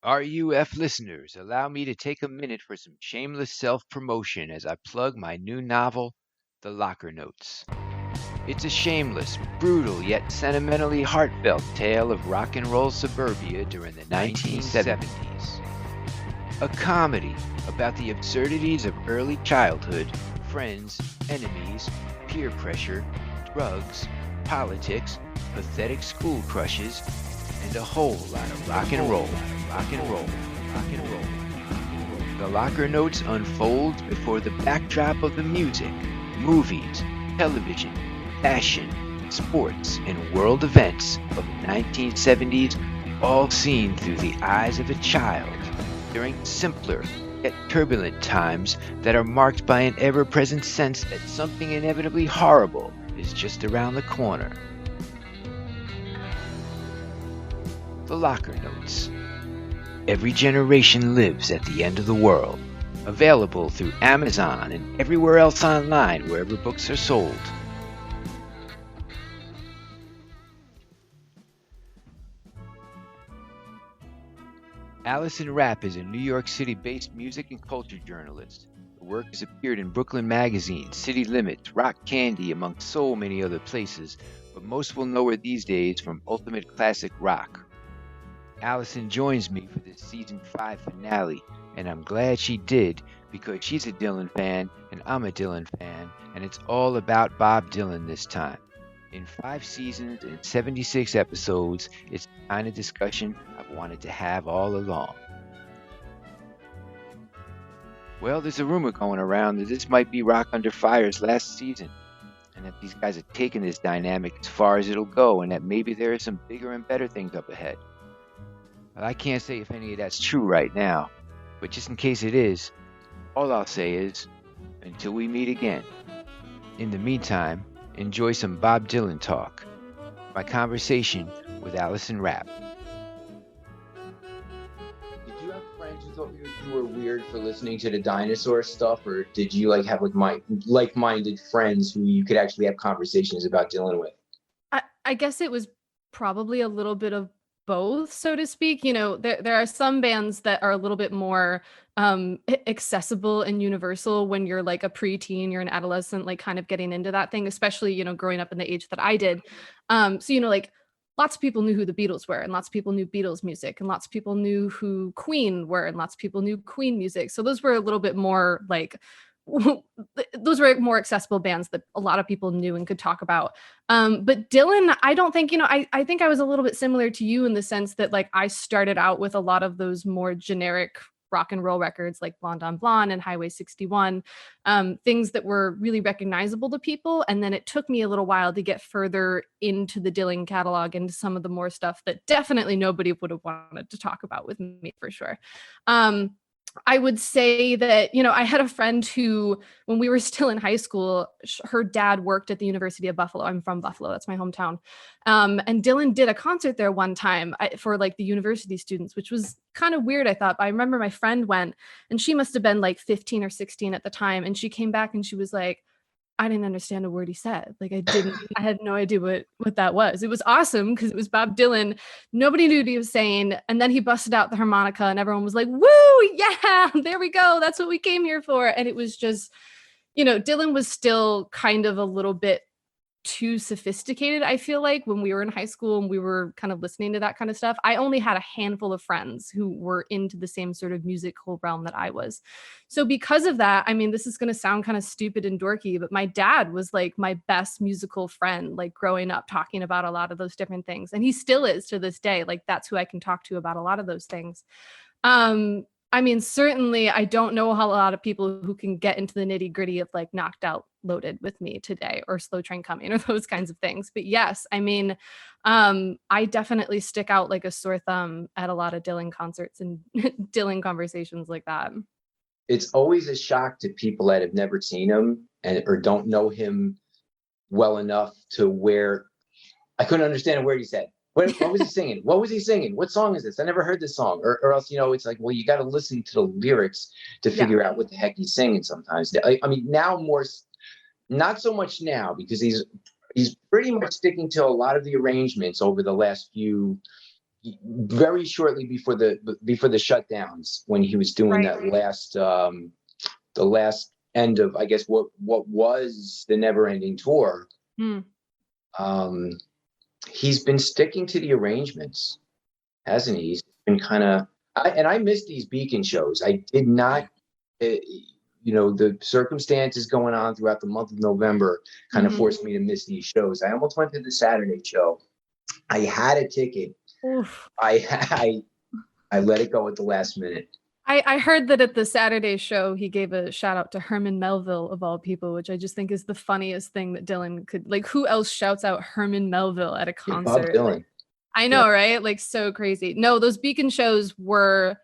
RUF listeners, allow me to take a minute for some shameless self promotion as I plug my new novel, The Locker Notes. It's a shameless, brutal, yet sentimentally heartfelt tale of rock and roll suburbia during the 1970s. A comedy about the absurdities of early childhood, friends, enemies, peer pressure, drugs, politics, pathetic school crushes, and a whole lot of rock and roll, rock and roll, rock and roll. The Locker Notes unfolds before the backdrop of the music, movies, television, fashion, sports, and world events of the 1970s, all seen through the eyes of a child during simpler yet turbulent times that are marked by an ever present sense that something inevitably horrible is just around the corner. The Locker Notes. Every generation lives at the end of the world. Available through Amazon and everywhere else online wherever books are sold. Allison Rapp is a New York City-based music and culture journalist. Her work has appeared in Brooklyn Magazine, City Limits, Rock Candy, among so many other places, but most will know her these days from Ultimate Classic Rock. Allison joins me for this season 5 finale, and I'm glad she did because she's a Dylan fan and I'm a Dylan fan, and it's all about Bob Dylan this time. In 5 seasons and 76 episodes, it's the kind of discussion I've wanted to have all along. Well, there's a rumor going around that this might be Rock Under Fire's last season, and that these guys are taking this dynamic as far as it'll go, and that maybe there are some bigger and better things up ahead. Well, I can't say if any of that's true right now, but just in case it is, all I'll say is, until we meet again. In the meantime, enjoy some Bob Dylan talk. My conversation with Allison Rapp. Did you have friends who thought you were weird for listening to the dinosaur stuff, or did you have like-minded friends who you could actually have conversations about Dylan with? I guess it was probably a little bit of both, so to speak. There are some bands that are a little bit more accessible and universal when you're like a preteen, you're an adolescent, like kind of getting into that thing, especially, growing up in the age that I did. Like lots of people knew who the Beatles were, and lots of people knew Beatles music, and lots of people knew who Queen were, and lots of people knew Queen music. So those were a little bit more like those were more accessible bands that a lot of people knew and could talk about. But Dylan, I don't think, I think I was a little bit similar to you in the sense that like I started out with a lot of those more generic rock and roll records like Blonde on Blonde and Highway 61, things that were really recognizable to people. And then it took me a little while to get further into the Dylan catalog and some of the more stuff that definitely nobody would have wanted to talk about with me for sure. I would say that, I had a friend who, when we were still in high school, her dad worked at the University of Buffalo. I'm from Buffalo. That's my hometown. And Dylan did a concert there one time for like the university students, which was kind of weird, I thought. But I remember my friend went, and she must have been like 15 or 16 at the time. And she came back and she was like, I didn't understand a word he said. Like I had no idea what that was. It was awesome because it was Bob Dylan. Nobody knew what he was saying. And then he busted out the harmonica and everyone was like, woo, yeah, there we go. That's what we came here for. And it was just, Dylan was still kind of a little bit too sophisticated, I feel like, when we were in high school and we were kind of listening to that kind of stuff. I only had a handful of friends who were into the same sort of musical realm that I was. So because of that, I mean, this is going to sound kind of stupid and dorky, but my dad was like my best musical friend, like growing up, talking about a lot of those different things. And he still is to this day. Like that's who I can talk to about a lot of those things. I mean, certainly I don't know a lot of people who can get into the nitty gritty of like Knocked Out Loaded with me today or Slow Train Coming or those kinds of things. But yes, I mean, I definitely stick out like a sore thumb at a lot of Dylan concerts and Dylan conversations like that. It's always a shock to people that have never seen him or don't know him well enough to where I couldn't understand a word he said. What was he singing? What was he singing? What song is this? I never heard this song. Or else, it's like, well, you got to listen to the lyrics to figure out what the heck he's singing sometimes. I mean, now more, not so much now because he's pretty much sticking to a lot of the arrangements over the last few very shortly before the shutdowns, when he was doing Right. that last the last end of, I guess, what was the never ending tour. Mm. He's been sticking to the arrangements, hasn't he? He's been kind of, and I missed these Beacon shows. I did not, the circumstances going on throughout the month of November kind of forced me to miss these shows. I almost went to the Saturday show. I had a ticket. Oof. I let it go at the last minute. I heard that at the Saturday show, he gave a shout out to Herman Melville of all people, which I just think is the funniest thing that Dylan could, like, who else shouts out Herman Melville at a Bob concert? Like, Dylan. I Yeah. know, right? Like, so crazy. No, those Beacon shows were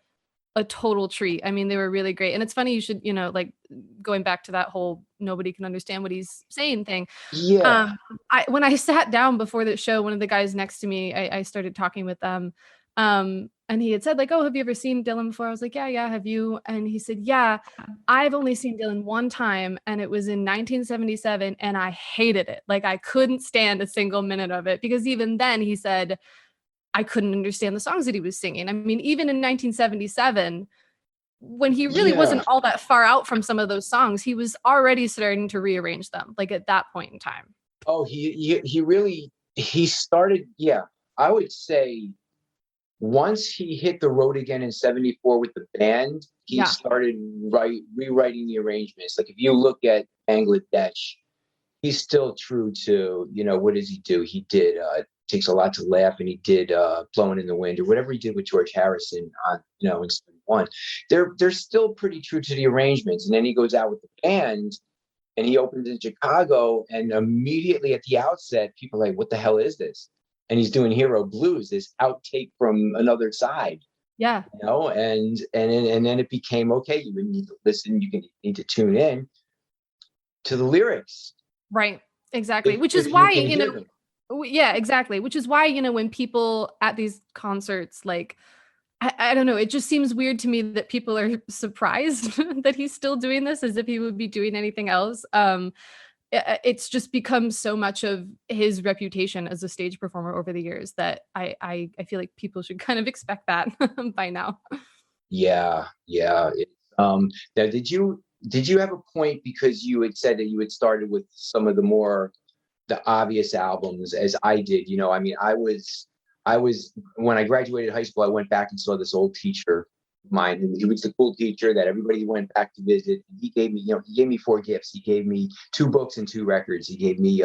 a total treat. I mean, they were really great. And it's funny, you should, like, going back to that whole nobody can understand what he's saying thing. Yeah. When I sat down before the show, one of the guys next to me, I started talking with them. And he had said, like, "Oh, have you ever seen Dylan before?" I was like, yeah, have you? And he said, "Yeah, I've only seen Dylan one time, and it was in 1977, and I hated it. Like, I couldn't stand a single minute of it, because even then," he said, "I couldn't understand the songs that he was singing." I mean, even in 1977, when he really Yeah. wasn't all that far out from some of those songs, he was already starting to rearrange them, like, at that point in time. Oh, he really, he started. Yeah, I would say once he hit the road again in '74 with the band, he Yeah. started rewriting the arrangements. Like, if you look at Bangladesh, he's still true to, what does he do? He did Takes a Lot to Laugh, and he did Blowing in the Wind, or whatever he did with George Harrison on, in '71. They're still pretty true to the arrangements. And then he goes out with the band and he opens in Chicago, and immediately at the outset, people are like, what the hell is this? And he's doing Hero Blues, this outtake from Another Side, Yeah. and then it became, okay, you need to listen, need to tune in to the lyrics. Right. Exactly. Which is If you why, can hear them. yeah, exactly. Which is why, when people at these concerts, like, I don't know, it just seems weird to me that people are surprised that he's still doing this, as if he would be doing anything else. It's just become so much of his reputation as a stage performer over the years that I feel like people should kind of expect that by now. Yeah, yeah. Now, did you have a point, because you had said that you had started with some of the obvious albums, as I did. I mean, I was when I graduated high school, I went back and saw this old teacher of mine, and he was the cool teacher that everybody went back to visit. And he gave me four gifts. He gave me two books and two records. He gave me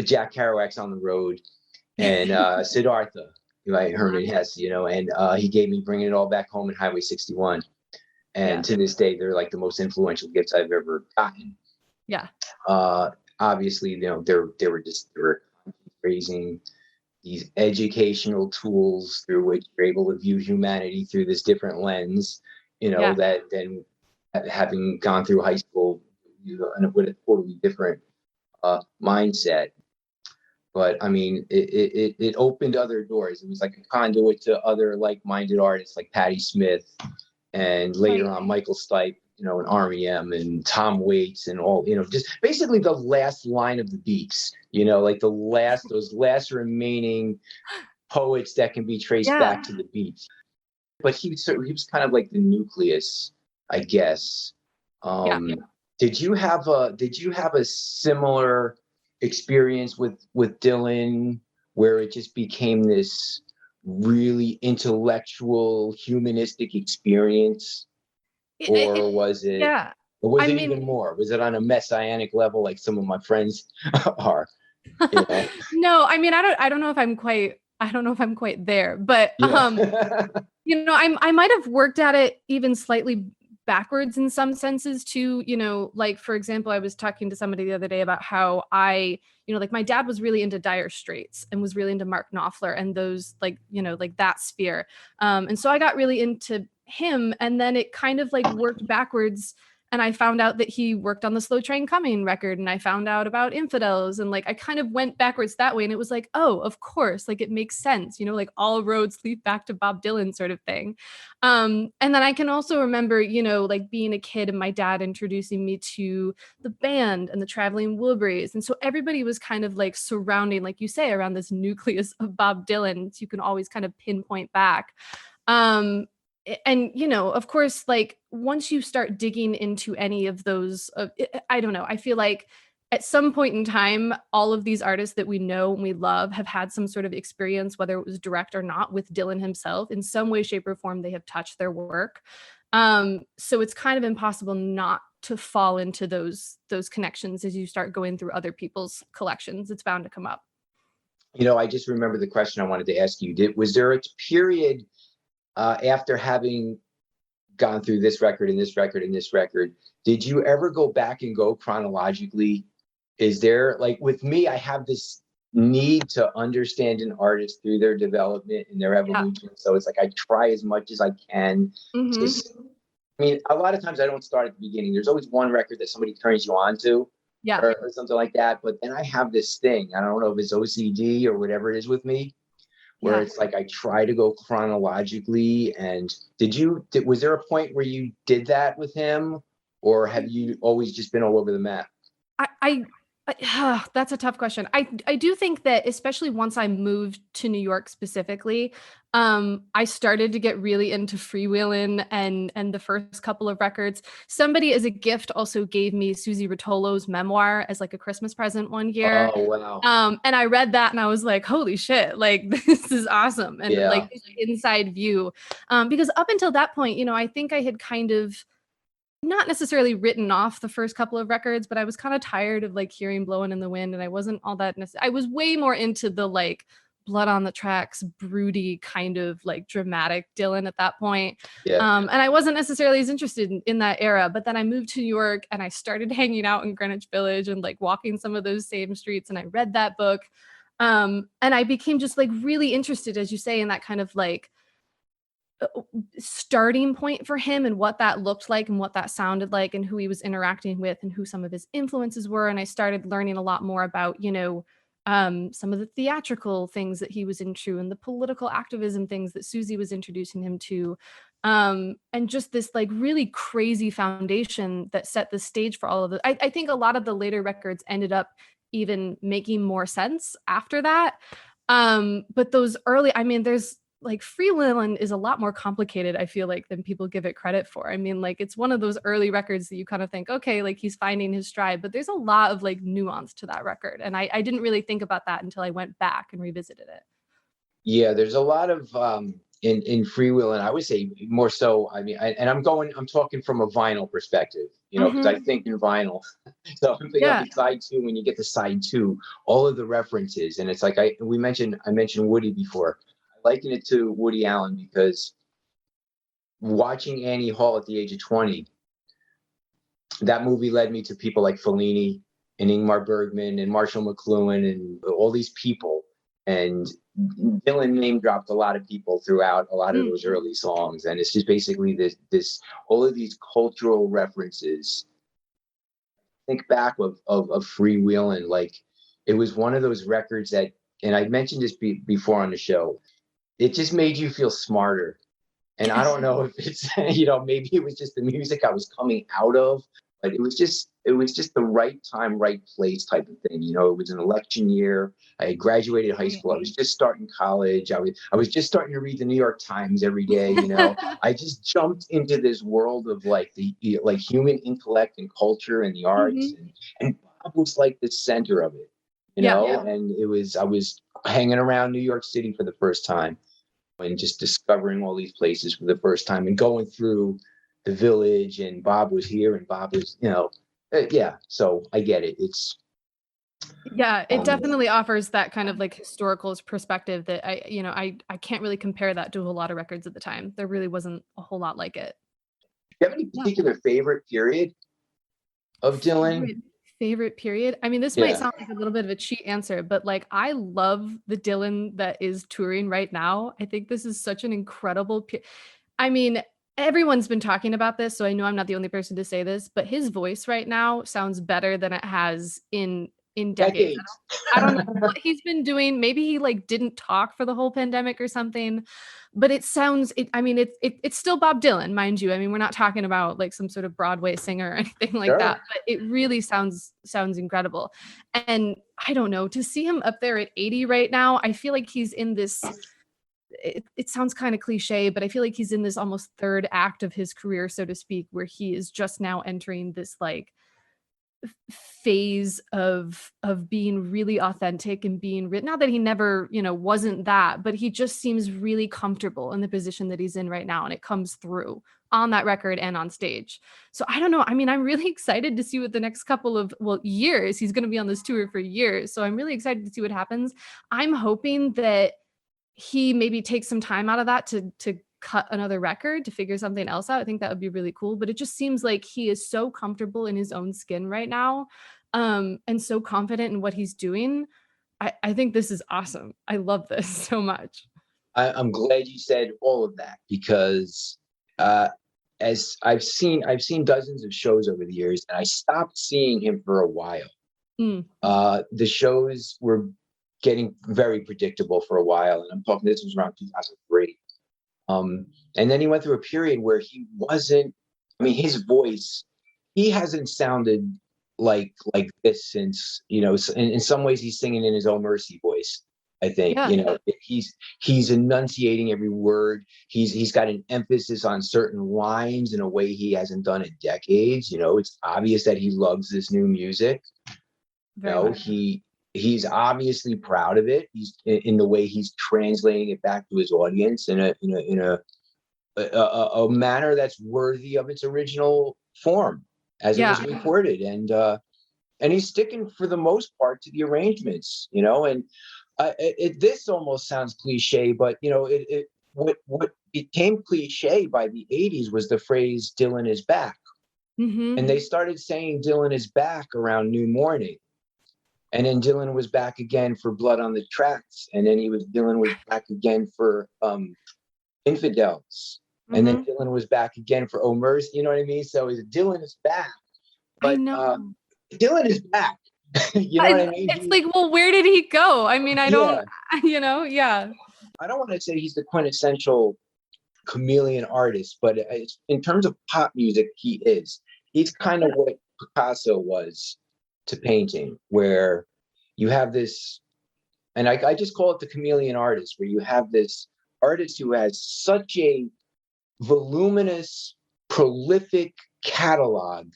Jack Kerouac's On the Road, and Siddhartha by Herman Hesse, and he gave me Bringing It All Back Home and Highway 61. Yeah. And to this day, they're like the most influential gifts I've ever gotten. Yeah. Obviously, they were raising these educational tools through which you're able to view humanity through this different lens, Yeah. that then, having gone through high school, and with a totally different mindset. But I mean, it opened other doors. It was like a conduit to other like-minded artists like Patti Smith, and later Right. on Michael Stipe, and REM and Tom Waits, and all, just basically the last line of the Beats, like those last remaining poets that can be traced Yeah. back to the Beats. But he was kind of like the nucleus, I guess. Yeah. Did you have a similar experience with Dylan, where it just became this really intellectual, humanistic experience? Or was it Yeah. or was I it mean, even more? Was it on a messianic level, like some of my friends are? You know? no, I mean, I don't know if I'm quite there, but Yeah. I might have worked at it even slightly backwards in some senses too. Like, for example, I was talking to somebody the other day about how like, my dad was really into Dire Straits and was really into Mark Knopfler and those, like that sphere. And so I got really into him, and then it kind of like worked backwards and I found out that he worked on the Slow Train Coming record, and I found out about Infidels, and like I kind of went backwards that way, and it was like, oh, of course, like it makes sense, you know, like all roads lead back to Bob Dylan sort of thing. And then I can also remember, you know, like being a kid and my dad introducing me to the band and the Traveling Wilburys, and so everybody was kind of like surrounding, like you say, around this nucleus of Bob Dylan, so you can always kind of pinpoint back. Um, and you know, of course, like once you start digging into any of those, I don't know, I feel like at some point in time, all of these artists that we know and we love have had some sort of experience, whether it was direct or not, with Dylan himself. In some way, shape, or form, they have touched their work. So it's kind of impossible not to fall into those connections as you start going through other people's collections. It's bound to come up. You know, I just remember the question I wanted to ask you. Was there a period after having gone through this record and this record and this record, did you ever go back and go chronologically? Is there, like with me, I have this need to understand an artist through their development and their Yeah. evolution. So it's like I try as much as I can. Mm-hmm. I mean, a lot of times I don't start at the beginning. There's always one record that somebody turns you on to, Yeah. or something like that. But then I have this thing. I don't know if it's OCD or whatever it is with me, where Yeah. it's like I try to go chronologically. And was there a point where you did that with him, or have you always just been all over the map? That's a tough question. I do think that especially once I moved to New York specifically, I started to get really into freewheeling and the first couple of records. Somebody as a gift also gave me Susie Rotolo's memoir as like a Christmas present one year. Oh, wow. And I read that and I was like, holy shit, like this is awesome. And Yeah. like this inside view. Because up until that point, you know, I think I had kind of not necessarily written off the first couple of records, but I was kind of tired of like hearing Blowing in the Wind, and I wasn't all that I was way more into the like Blood on the Tracks, broody kind of like dramatic Dylan at that point. Yeah. And I wasn't necessarily as interested in that era, but then I moved to New York and I started hanging out in Greenwich Village and like walking some of those same streets, and I read that book. And I became just like really interested, as you say, in that kind of like starting point for him and what that looked like and what that sounded like and who he was interacting with and who some of his influences were. And I started learning a lot more about, you know, some of the theatrical things that he was into and the political activism things that Susie was introducing him to. And just this like really crazy foundation that set the stage for all of it. I think a lot of the later records ended up even making more sense after that. But those early, I mean, there's like freewheeling is a lot more complicated, I feel like, than people give it credit for. I mean, like it's one of those early records that you kind of think, okay, like he's finding his stride, but there's a lot of like nuance to that record. And I didn't really think about that until I went back and revisited it. Yeah, there's a lot of in freewheeling. I would say more so. I mean, I'm talking from a vinyl perspective, you know, because I think in vinyl. So I'm thinking of side two. When you get to side two, all of the references, and it's like I mentioned Woody before. I liken it to Woody Allen because watching Annie Hall at the age of 20, that movie led me to people like Fellini and Ingmar Bergman and Marshall McLuhan and all these people. And Dylan name dropped a lot of people throughout a lot of those early songs. And it's just basically this all of these cultural references. Think back of freewheeling, like it was one of those records that, and I mentioned this before on the show, it just made you feel smarter. And I don't know if it's, you know, maybe it was just the music I was coming out of, but it was just the right time, right place type of thing. You know, it was an election year. I had graduated high school. I was just starting college. I was just starting to read the New York Times every day. You know, I just jumped into this world of like like human intellect and culture and the arts, and Bob was like the center of it. You know, and I was hanging around New York City for the first time and just discovering all these places for the first time and going through the Village, and Bob was here and Bob was, you know, yeah. So I get it. It's it definitely offers that kind of like historical perspective that I can't really compare that to a lot of records at the time. There really wasn't a whole lot like it. Do you have any particular favorite period of Dylan? Favorite period? I mean, this might sound like a little bit of a cheat answer, but like I love the Dylan that is touring right now. I think this is such an incredible I mean, everyone's been talking about this, so I know I'm not the only person to say this, but his voice right now sounds better than it has in decades. Decades. I don't know what he's been doing. Maybe he like didn't talk for the whole pandemic or something, but it sounds I mean it's still Bob Dylan, mind you. I mean, we're not talking about like some sort of Broadway singer or anything like that, Sure. but it really sounds incredible. And I don't know, to see him up there at 80 right now, I feel like he's in this it sounds kind of cliche, but I feel like he's in this almost third act of his career, so to speak, where he is just now entering this like phase of being really authentic and being written. Not that he never, wasn't that, but he just seems really comfortable in the position that he's in right now, and it comes through on that record and on stage. So I don't know. I mean, I'm really excited to see what the next couple of years. He's going to be on this tour for years, so I'm really excited to see what happens. I'm hoping that he maybe takes some time out of that to cut another record, to figure something else out. I think that would be really cool. But it just seems like he is so comfortable in his own skin right now, and so confident in what he's doing. I think this is awesome. I love this so much. I'm glad you said all of that, because as I've seen dozens of shows over the years, and I stopped seeing him for a while. Mm. The shows were getting very predictable for a while, and I'm talking, this was around 2003. And then he went through a period where he wasn't, I mean, his voice, he hasn't sounded like this since, in some ways he's singing in his own Mercy voice. I think, Yeah. he's enunciating every word. He's got an emphasis on certain lines in a way he hasn't done in decades. It's obvious that he loves this new music. Very much. He's obviously proud of it. He's in the way he's translating it back to his audience in a manner that's worthy of its original form as it was recorded. And he's sticking for the most part to the arrangements, and this almost sounds cliche, but what became cliche by the 80s was the phrase "Dylan is back." Mm-hmm. And they started saying Dylan is back around New Morning. And then Dylan was back again for Blood on the Tracks. And then Dylan was back again for Infidels. Mm-hmm. And then Dylan was back again for Oh Mercy. You know what I mean? So Dylan is back. But I know. Dylan is back. You know what I mean? It's like, well, where did he go? I mean, I don't, yeah. I don't want to say he's the quintessential chameleon artist, but in terms of pop music, he is. He's kind of what Picasso was to painting, where you have this, and I just call it the chameleon artist, where you have this artist who has such a voluminous, prolific catalog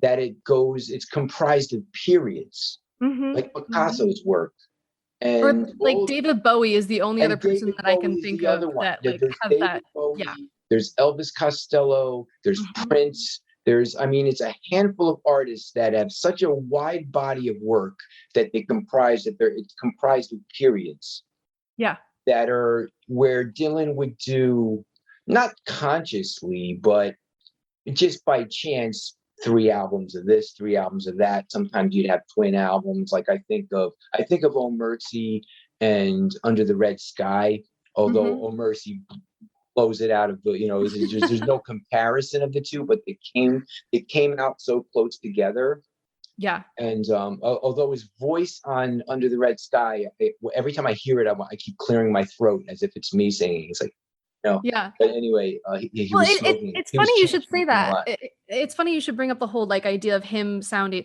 that it's comprised of periods, like Picasso's work. And or like David Bowie is the only other person that I can think of that like has David that. Bowie, Yeah. There's Elvis Costello, there's Prince, it's a handful of artists that have such a wide body of work that it's comprised of periods. Yeah. That are where Dylan would do, not consciously, but just by chance, 3 albums of this, 3 albums of that. Sometimes you'd have twin albums. Like I think of Oh Mercy and Under the Red Sky, although Oh Mercy blows it out of the, there's no comparison of the two, but it came out so close together. Yeah. And although his voice on Under the Red Sky, every time I hear it, I keep clearing my throat as if it's me singing. It's like, yeah. But anyway, he was smoking. It's funny you should say that. It's funny you should bring up the whole like idea of him sounding.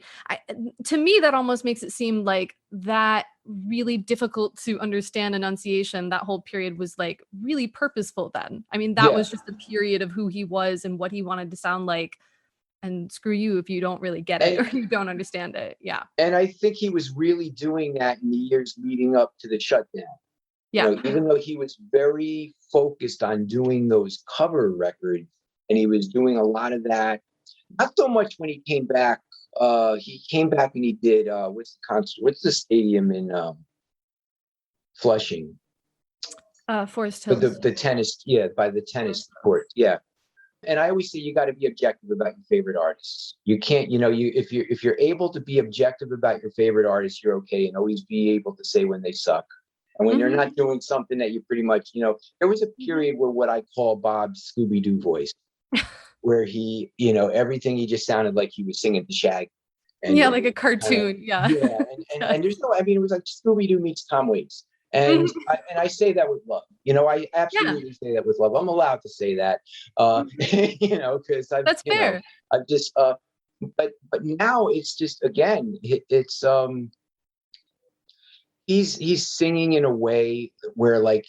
To me, that almost makes it seem like that really difficult to understand enunciation. That whole period was like really purposeful. Then, I mean, that was just a period of who he was and what he wanted to sound like. And screw you if you don't really get it or you don't understand it. Yeah. And I think he was really doing that in the years leading up to the shutdown. Yeah. Even though he was very focused on doing those cover records, and he was doing a lot of that, not so much when he came back. He came back and he did what's the stadium in Flushing? Forest Hills. The tennis, by the tennis court, yeah. And I always say you got to be objective about your favorite artists. You can't, if you're able to be objective about your favorite artists, you're okay, and always be able to say when they suck. And when you're not doing something that you pretty much, there was a period where what I call Bob's Scooby-Doo voice. where he, everything, he just sounded like he was singing to Shag. And Yeah, it like a was cartoon. Yeah. yeah, and there's no, I mean, it was like Scooby-Doo meets Tom Waits. And I say that with love. I Yeah, absolutely say that with love. I'm allowed to say that, because that's fair. I've just, but now it's just, again, it's, he's singing in a way where, like,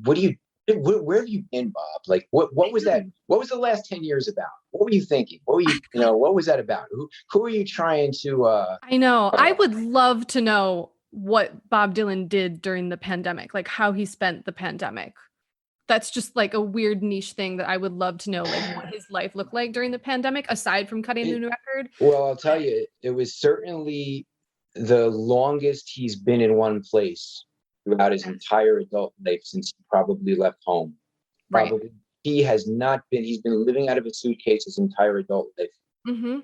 what do you, where have you been, Bob? Like, what was that? What was the last 10 years about? What were you thinking? What were what was that about? Who are you trying to, I know. I would love to know what Bob Dylan did during the pandemic, like how he spent the pandemic. That's just like a weird niche thing that I would love to know, like what his life looked like during the pandemic, aside from cutting the it, new record. well, I'll tell you, it was certainly the longest he's been in one place throughout his entire adult life since he probably left home. Right. Probably he has not been. He's been living out of a suitcase his entire adult life, Mm-hmm.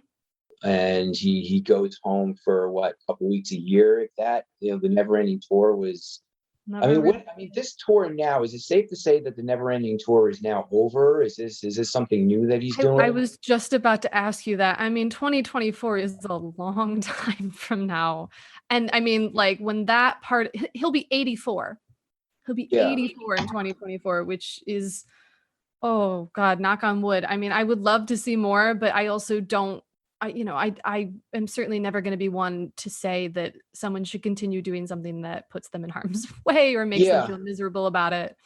and he goes home for what, a couple weeks a year, if that. The Never Ending Tour was. I Never mean, really. this tour now, is it safe to say that the Never Ending Tour is now over? Is this something new that he's I doing? was just about to ask you that. I mean, 2024 is a long time from now. And I mean, like when that part, he'll be 84. He'll be Yeah, 84 in 2024, which is, oh God, knock on wood. I mean, I would love to see more, but I also don't, I am certainly never going to be one to say that someone should continue doing something that puts them in harm's way or makes them yeah. feel miserable about it.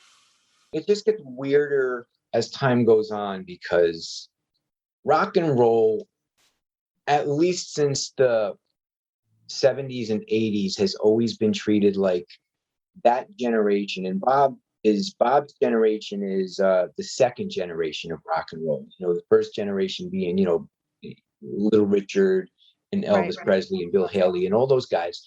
It just gets weirder as time goes on, because rock and roll, at least since the 70s and 80s, has always been treated like that generation. And Bob's generation is the second generation of rock and roll. The first generation being, Little Richard and Right. Elvis Presley and Bill Haley and all those guys.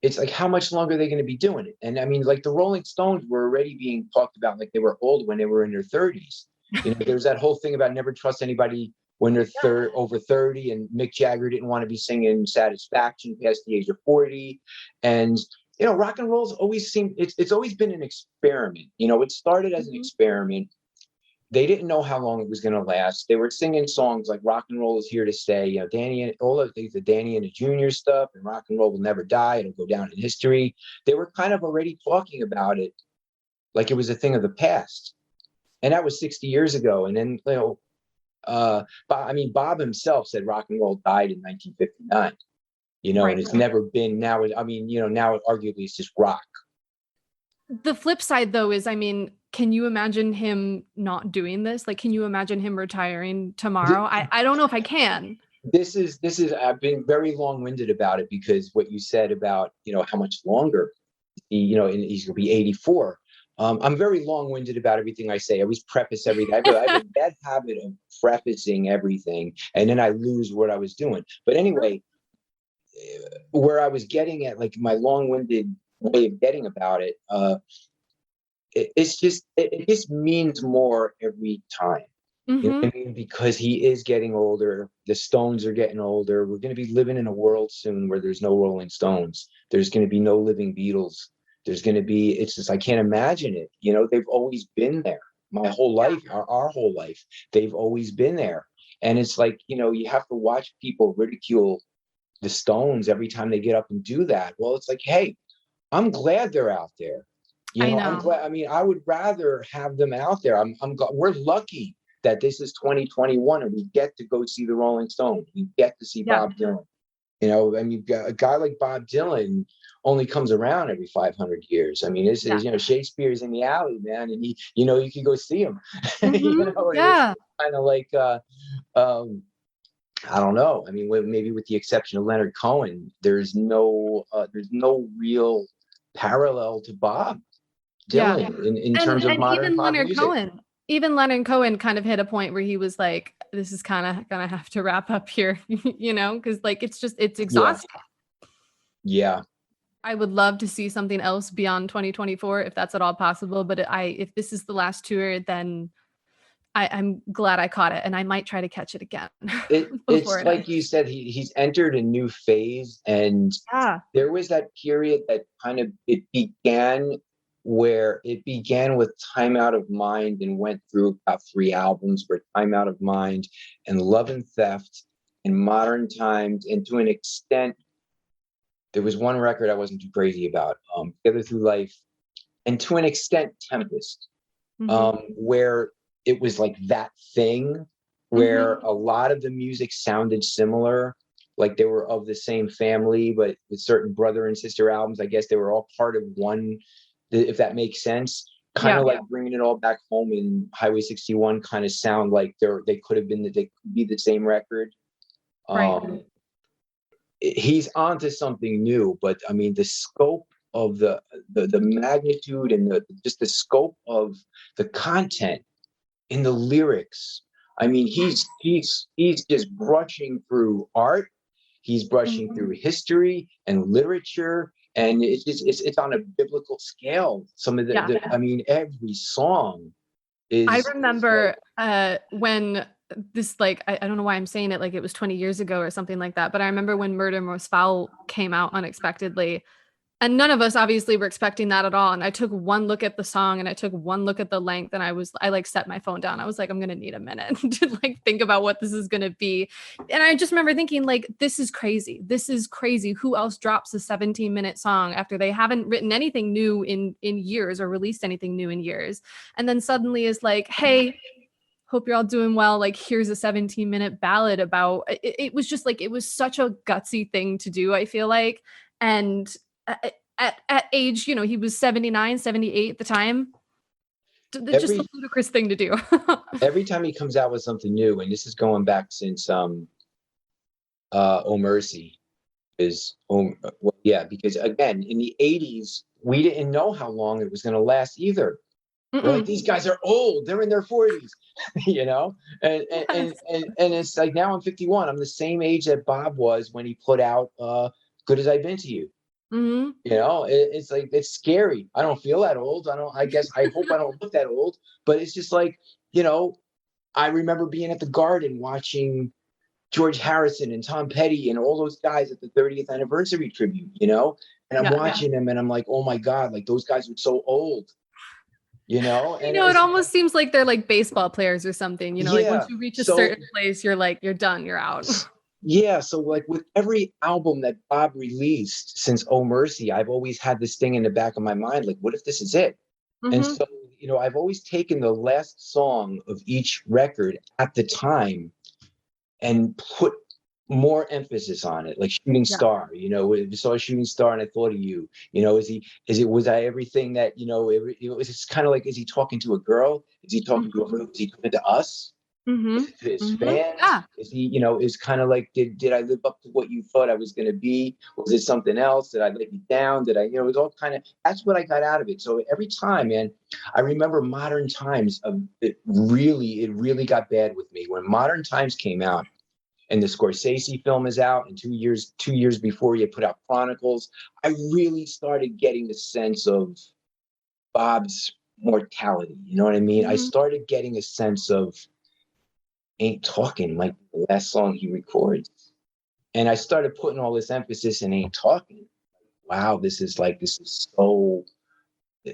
It's like, how much longer are they going to be doing it? And I mean, like, the Rolling Stones were already being talked about like they were old when they were in their 30s. There's that whole thing about never trust anybody when they're over 30, and Mick Jagger didn't want to be singing Satisfaction past the age of 40. And rock and roll's always seemed, it's always been an experiment. It started as an experiment. They didn't know how long it was going to last. They were singing songs like "Rock and Roll is Here to Stay," Danny, and all of the Danny and the Junior stuff, and "Rock and Roll will never die; it'll go down in history." They were kind of already talking about it like it was a thing of the past, and that was 60 years ago. And then, Bob himself said rock and roll died in 1959. Right. And it's never been. Now, now arguably it's just rock. The flip side, though, is, I mean, can you imagine him not doing this? Like, can you imagine him retiring tomorrow? I don't know if I can. This is I've been very long-winded about it, because what you said about how much longer and he's gonna be 84. I'm very long-winded about everything I say. I always preface everything. I have a bad habit of prefacing everything, and then I lose what I was doing. But anyway, where I was getting at, like, my long-winded way of getting about it, it just means more every time. You know Mm-hmm. what I mean? Because he is getting older. The Stones are getting older. We're going to be living in a world soon where there's no Rolling Stones. There's going to be no living Beatles. There's going to be, it's just, I can't imagine it. They've always been there. My whole life, our whole life, they've always been there. And it's like, you have to watch people ridicule the Stones every time they get up and do that. Well, it's like, hey, I'm glad they're out there. I I'm know. glad. I mean, I would rather have them out there. We're lucky that this is 2021 and we get to go see the Rolling Stones. We get to see Yeah. Bob Dylan. I mean, a guy like Bob Dylan only comes around every 500 years. I mean, this is, Shakespeare's in the alley, man, and you can go see him. Mm-hmm. It's kind of like, I don't know. I mean, maybe with the exception of Leonard Cohen, there's no real parallel to Bob Dylan in terms of And modern pop music. Even Leonard Cohen kind of hit a point where he was like, this is kind of gonna have to wrap up here, because like it's exhausting. Yeah. I would love to see something else beyond 2024 if that's at all possible. But if this is the last tour, then I'm glad I caught it, and I might try to catch it again before It's it like ends. you said, he's entered a new phase, and Yeah. there was that period that kind of, it began where it began with Time Out of Mind and went through about 3 albums, where Time Out of Mind and Love and Theft and Modern Times, and to an extent, there was one record I wasn't too crazy about, Together Through Life, and to an extent, Tempest, where it was like that thing where a lot of the music sounded similar, like they were of the same family, but with certain brother and sister albums, I guess they were all part of one, if that makes sense. Kind of like bringing it all back home in Highway 61 kind of sound like they could be the same record. Right. He's onto something new, but I mean, the scope of the magnitude and just the scope of the content in the lyrics. I mean, he's just brushing through art. He's brushing through history and literature, and it's on a biblical scale. Some of the I mean, every song is. I remember when this, like, I don't know why I'm saying it like it was 20 years ago or something like that, but I remember when Murder Most Foul came out unexpectedly, and none of us obviously were expecting that at all. And I took one look at the song and I took one look at the length, and I like set my phone down. I was like, I'm going to need a minute to like think about what this is going to be. And I just remember thinking, like, this is crazy. This is crazy. Who else drops a 17-minute song after they haven't written anything new in years or released anything new in years? And then suddenly is like, hey, hope you're all doing well. Like, here's a 17-minute ballad about it was just like, it was such a gutsy thing to do, I feel like. And at age, you know, he was 79, 78 at the time. Just a ludicrous thing to do. Every time he comes out with something new, and this is going back since Oh Mercy is, because again, in the 80s, we didn't know how long it was going to last either. We're like, these guys are old. They're in their 40s, you know? And it's like, now I'm 51. I'm the same age that Bob was when he put out Good As I've Been to You. You know, it's like, it's scary. I don't feel that old. I guess I hope I don't look that old, but it's just like, you know, I remember being at the Garden watching George Harrison and Tom Petty and all those guys at the 30th anniversary tribute, you know, and I'm watching them and I'm like, oh my God, like those guys were so old. You know, and it almost seems like they're like baseball players or something, you know, like once you reach a certain place, you're like, you're done, you're out. Yeah. So like with every album that Bob released since Oh Mercy, I've always had this thing in the back of my mind, like, what if this is it? And so, you know, I've always taken the last song of each record at the time and put more emphasis on it, like Shooting Star. You know, we saw a Shooting Star and I thought of you. You know, was I everything that, you know, it was just kind of like, is he talking to a girl? Is he talking to a, is he talking to us? Is it to his fans? Is he, you know, is kind of like, did I live up to what you thought I was going to be? Was it something else? Did I let you down? Did I, you know, it was all kind of, that's what I got out of it. So every time, man, I remember Modern Times, it really got bad with me when Modern Times came out. And the Scorsese film is out, and 2 years before you put out Chronicles, I really started getting the sense of Bob's mortality. You know what I mean? I started getting a sense of Ain't Talking, like the last song he records. And I started putting all this emphasis in Ain't Talking. Wow, this is so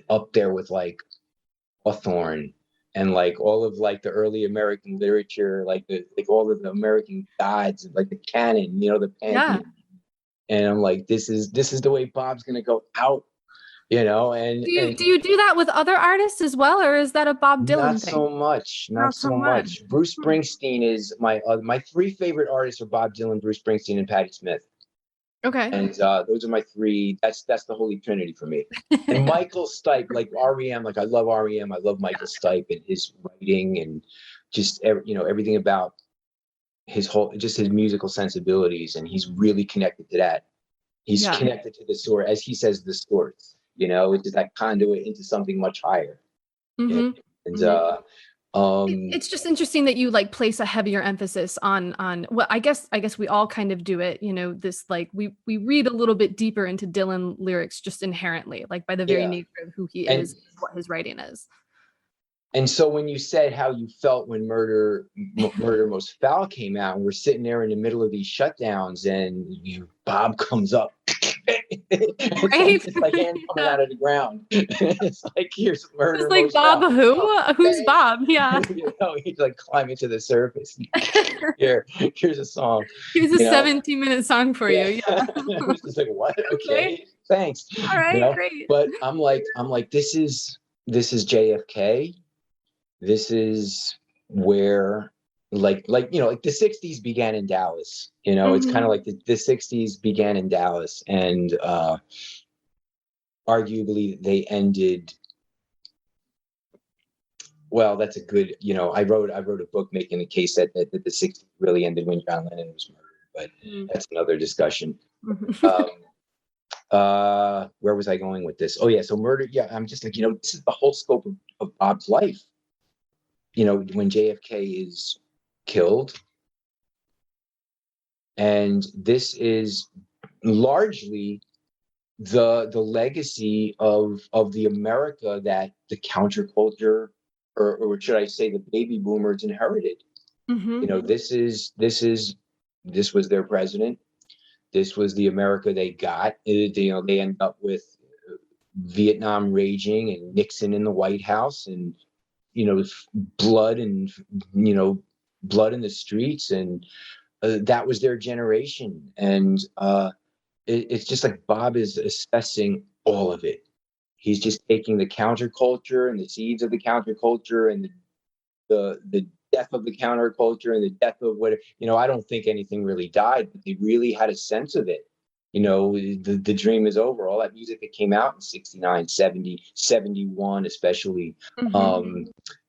up there with like Hawthorne and like all of like the early American literature, like all of the American gods, like the canon, you know, the pantheon. And I'm like, this is the way Bob's gonna go out, you know. And do you do that with other artists as well, or is that a Bob Dylan thing? Not so much. Bruce Springsteen is my 3 favorite artists are Bob Dylan, Bruce Springsteen, and Patti Smith. Okay. And those are my 3. That's the holy trinity for me. And Michael Stipe, like REM, like I love REM. I love Michael Stipe and his writing and just you know, everything about his musical sensibilities. And he's really connected to that. He's connected to the source, as he says, the source. You know, it's that conduit into something much higher. And it's just interesting that you like place a heavier emphasis on well, I guess we all kind of do it, you know, this like we read a little bit deeper into Dylan lyrics just inherently, like by the very nature of who he is, what his writing is. And so when you said how you felt when Murder Most Foul came out, and we're sitting there in the middle of these shutdowns, and Bob comes up It's like hand coming out of the ground. It's like, here's It's Murder like Most Bob Foul. who? Who's Okay. Bob? Yeah. He's like climbing to the surface. Here's a song. Here's a 17-minute song for you. Yeah. It's just like, what? Okay. Okay, thanks. All right, great. But I'm like, this is JFK. This is where like the 60s began in Dallas. It's kind of like the 60s began in Dallas, and arguably they ended. Well, that's a good, I wrote a book making the case that the 60s really ended when John Lennon was murdered, but that's another discussion. Where was I going with this? Oh yeah, so murder. Yeah, I'm just like, this is the whole scope of Bob's life. When JFK is killed, and this is largely the legacy of the America that the counterculture, or should I say, the baby boomers inherited. This was their president. This was the America they got. They end up with Vietnam raging and Nixon in the White House, and blood and blood in the streets, and that was their generation. And it's just like Bob is assessing all of it. He's just taking the counterculture and the seeds of the counterculture and the death of the counterculture and the death of what, I don't think anything really died, but they really had a sense of it. The dream is over. All that music that came out in 69, 70, 71, especially,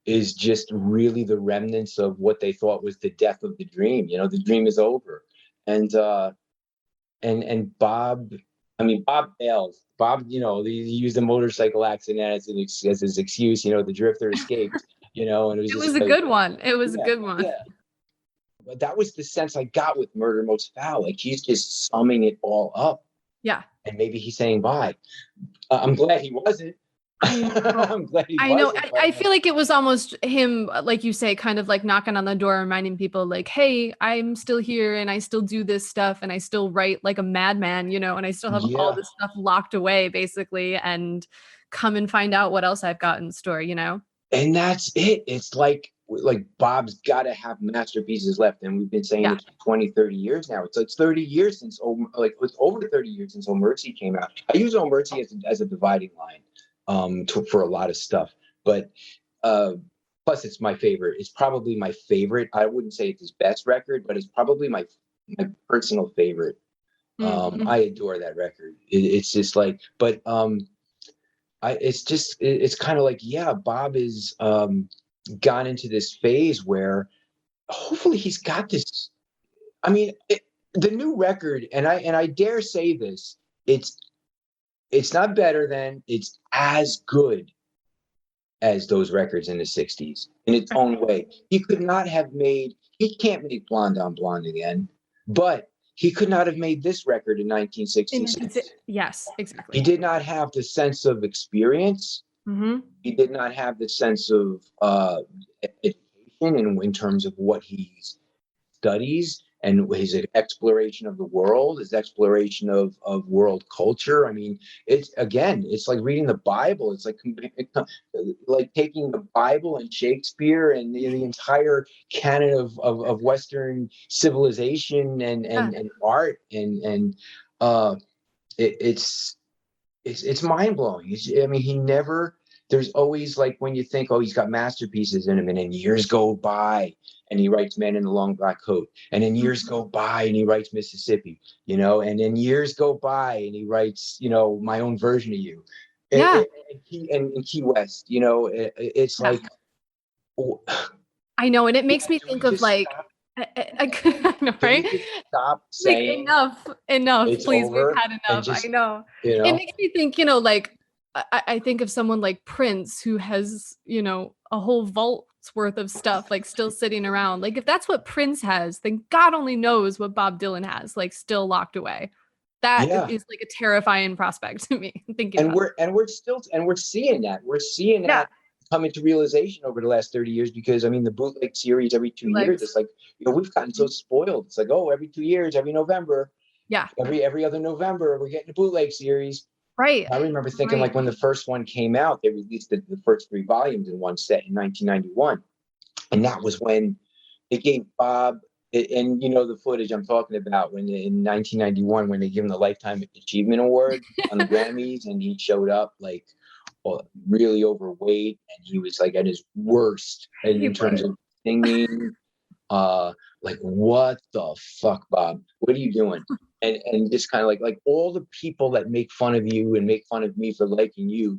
is just really the remnants of what they thought was the death of the dream. The dream is over. And Bob, Bob fails. Bob, he used a motorcycle accident as his excuse. The drifter escaped. And it was a good one. It was a good one. Yeah. But that was the sense I got with Murder Most Foul. Like, he's just summing it all up. Yeah. And maybe he's saying bye. I'm glad he wasn't. I'm glad he wasn't. I know. I feel like it was almost him, like you say, kind of like knocking on the door, reminding people like, hey, I'm still here and I still do this stuff and I still write like a madman, and I still have all this stuff locked away, basically, and come and find out what else I've got in store, And that's it. It's like Bob's got to have masterpieces left. And we've been saying it for 20, 30 years now. It's 30 years since, it's over 30 years since Oh Mercy came out. I use Oh Mercy as a dividing line for a lot of stuff. But plus, it's my favorite. It's probably my favorite. I wouldn't say it's his best record, but it's probably my personal favorite. I adore that record. It's just like, but it's kind of like, Bob is gone into this phase where hopefully he's got this. The new record, and I dare say this, it's not better than, it's as good as those records in the 60s in its own way. He can't make Blonde on Blonde again, but he could not have made this record in 1966. Yes, exactly. He did not have the sense of experience. He did not have the sense of education in terms of what he studies and his exploration of the world, his exploration of world culture. It's like reading the Bible. It's like taking the Bible and Shakespeare and the entire canon of Western civilization and art and it's mind blowing. He never. There's always, like, when you think, oh, he's got masterpieces in him, and then years go by and he writes Man in the Long Black Coat, and then years go by and he writes Mississippi, and then years go by and he writes, My Own Version of You, and Key West. It's like, I know, and it makes me think of like. I know, right? Stop saying enough. Please, over, we've had enough. just, I know. It makes me think, like, I think of someone like Prince, who has, a whole vault's worth of stuff like still sitting around. Like, if that's what Prince has, then God only knows what Bob Dylan has, like, still locked away. That is like a terrifying prospect to me. We're seeing that. We're seeing that come into realization over the last 30 years, because the bootleg series every 2 years, it's like, we've gotten so spoiled. It's like, oh, every 2 years, every November, Yeah. Every other November, we're getting a bootleg series. Right. I remember thinking, Right. like, when the first one came out, they released the first 3 volumes in one set in 1991. And that was when it gave Bob, and you know the footage I'm talking about, when in 1991, when they gave him the Lifetime Achievement Award on the Grammys, and he showed up like, well, really overweight, and he was like at his worst in terms of singing. Like, what the fuck, Bob? What are you doing? And just kind of like all the people that make fun of you and make fun of me for liking you,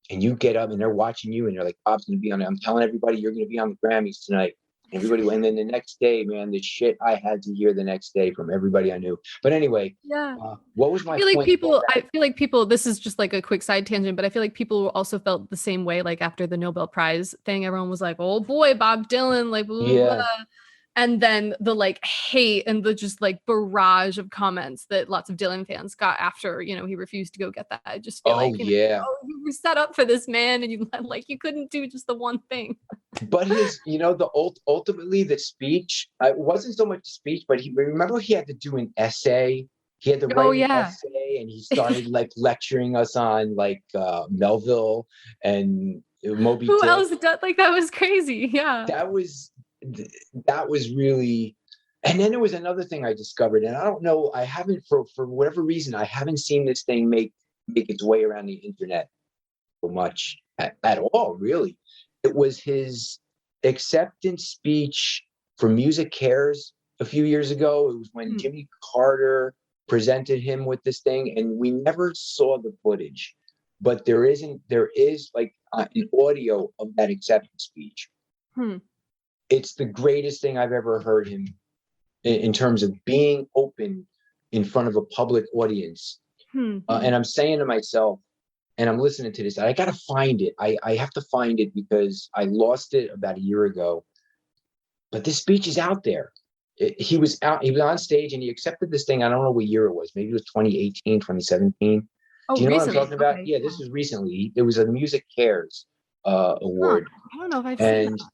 and you get up and they're watching you, and you're like, Bob's gonna be on it. I'm telling everybody you're gonna be on the Grammys tonight. Everybody, and then the next day, man, the shit I had to hear the next day from everybody I knew. But anyway, yeah. What was my I feel point? I feel like people, this is just like a quick side tangent, but I feel like people also felt the same way. Like after the Nobel Prize thing, everyone was like, oh boy, Bob Dylan, like, blah, blah, Yeah. blah. And then the like hate and the just like barrage of comments that lots of Dylan fans got after, you know, he refused to go get that. I just feel like, you know, oh, you were set up for this, man, and you like, you couldn't do just the one thing. But his, you know, ultimately the speech, it wasn't so much speech, but remember he had to do an essay. He had to write an essay, and he started like lecturing us on like Melville and Moby Who Dick. else did, like, that was crazy. Yeah. That was really. And then there was another thing I discovered, and I don't know, I haven't, for whatever reason, I haven't seen this thing make its way around the internet so much at all, really. It was his acceptance speech for Music Cares a few years ago. It was when Jimmy Carter presented him with this thing, and we never saw the footage, but there is like an audio of that acceptance speech. It's the greatest thing I've ever heard him in terms of being open in front of a public audience. And I'm saying to myself, and I'm listening to this, I got to find it. I have to find it because I lost it about a year ago. But this speech is out there. He was on stage, and he accepted this thing. I don't know what year it was. Maybe it was 2018, 2017. Do you know recently? What I'm talking about? Okay. Yeah, this was recently. It was a Music Cares award. I don't know if I've seen that.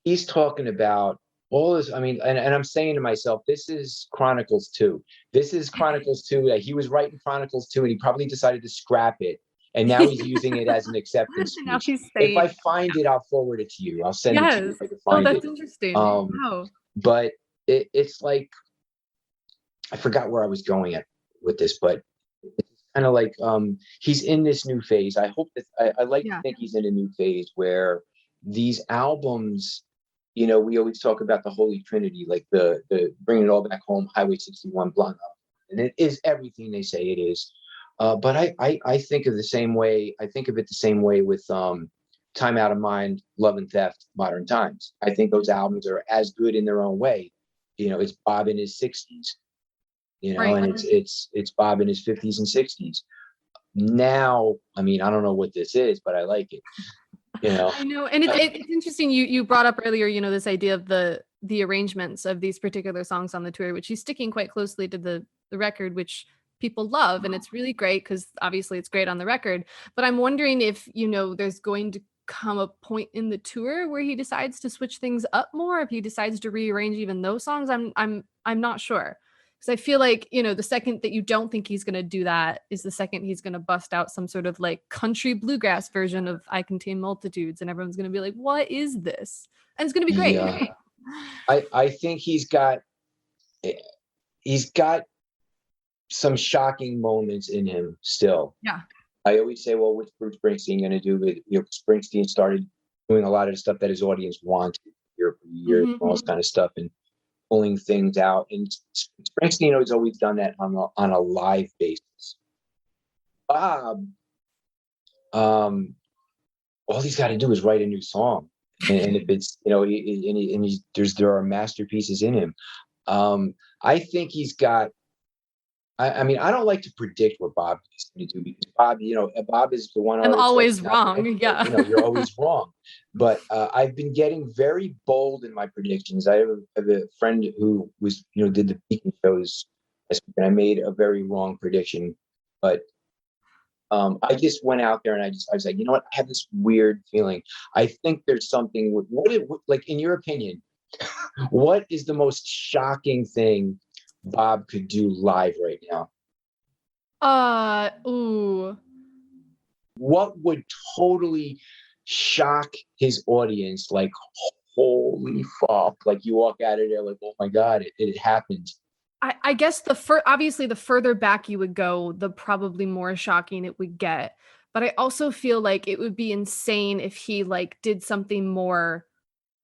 He's talking about all this. I mean, and I'm saying to myself, this is Chronicles 2. This is Chronicles 2. That he was writing Chronicles 2, and he probably decided to scrap it. And now he's using it as an acceptance speech. If I find it, I'll forward it to you. I'll send it to you if I can find it. That's interesting. Wow. But it's like, I forgot where I was going at with this, but it's kind of like he's in this new phase. I hope that I like to think he's in a new phase where these albums, you know, we always talk about the Holy Trinity, like the Bringing It All Back Home, Highway 61, Blonde, and it is everything they say it is. But I think of the same way. I think of it the same way with Time Out of Mind, Love and Theft, Modern Times. I think those albums are as good in their own way. You know, it's Bob in his 60s, you know, and it's Bob in his 50s and 60s. Now, I mean, I don't know what this is, but I like it. You know, I know, and it's interesting. You brought up earlier, you know, this idea of the arrangements of these particular songs on the tour, which he's sticking quite closely to the record, which people love, and it's really great because obviously it's great on the record. But I'm wondering if, you know, there's going to come a point in the tour where he decides to switch things up more, if he decides to rearrange even those songs. I'm not sure. Because I feel like, you know, the second that you don't think he's going to do that is the second he's going to bust out some sort of like country bluegrass version of I Contain Multitudes, and everyone's going to be like, what is this? And it's going to be great. Yeah. I think he's got some shocking moments in him still. Yeah. I always say, well, what's Bruce Springsteen going to do? But, you know, Springsteen started doing a lot of the stuff that his audience wanted for years, all this kind of stuff, and pulling things out. And Springsteen has always done that on a live basis. Bob, all he's got to do is write a new song, and if it's, you know, there are masterpieces in him. I think he's got. I mean, I don't like to predict what Bob is going to do, because Bob, you know, Bob is the one. I'm always wrong. Yeah. You know, you're always wrong. But I've been getting very bold in my predictions. I have a friend who was, you know, did the Beacon shows, and I made a very wrong prediction. But I just went out there and I was like, you know what? I have this weird feeling. I think there's something like, in your opinion, what is the most shocking thing Bob could do live right now? Ooh. What would totally shock his audience? Like, holy fuck! Like you walk out of there like, oh my god, it happened. I guess obviously the further back you would go, the probably more shocking it would get. But I also feel like it would be insane if he like did something more,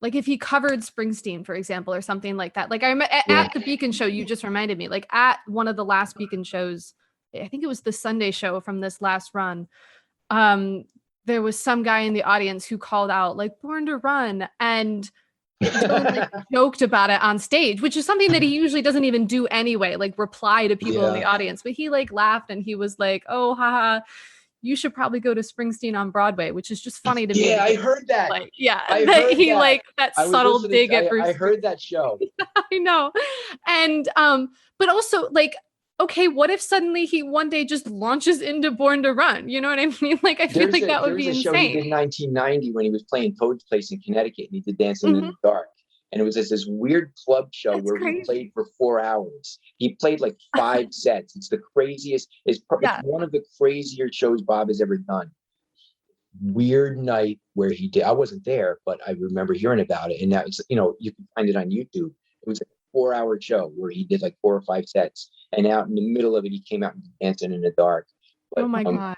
like if he covered Springsteen, for example, or something like that. Like Yeah. at the Beacon show, you just reminded me, like at one of the last Beacon shows, I think it was the Sunday show from this last run. There was some guy in the audience who called out like "Born to Run," and Dylan like joked about it on stage, which is something that he usually doesn't even do anyway, like reply to people in the audience. But he like laughed and he was like, "Oh, haha, you should probably go to Springsteen on Broadway," which is just funny to me. Yeah, I heard that. Like, yeah, I that heard he that. like that subtle dig at Bruce. I heard that show. I know, and but also like, okay, what if suddenly he one day just launches into Born to Run? You know what I mean? Like, I feel like that would be insane. There was a show he did in 1990 when he was playing Toad's Place in Connecticut, and he did Dancing in the Dark. And it was this weird club show where he played for 4 hours. He played like 5 sets. It's the craziest. It's one of the crazier shows Bob has ever done. Weird night where he did. I wasn't there, but I remember hearing about it. And now it's, you can find it on YouTube. It was a 4-hour show where he did like 4 or 5 sets. And out in the middle of it, he came out and Dancing in the Dark. But, oh my God.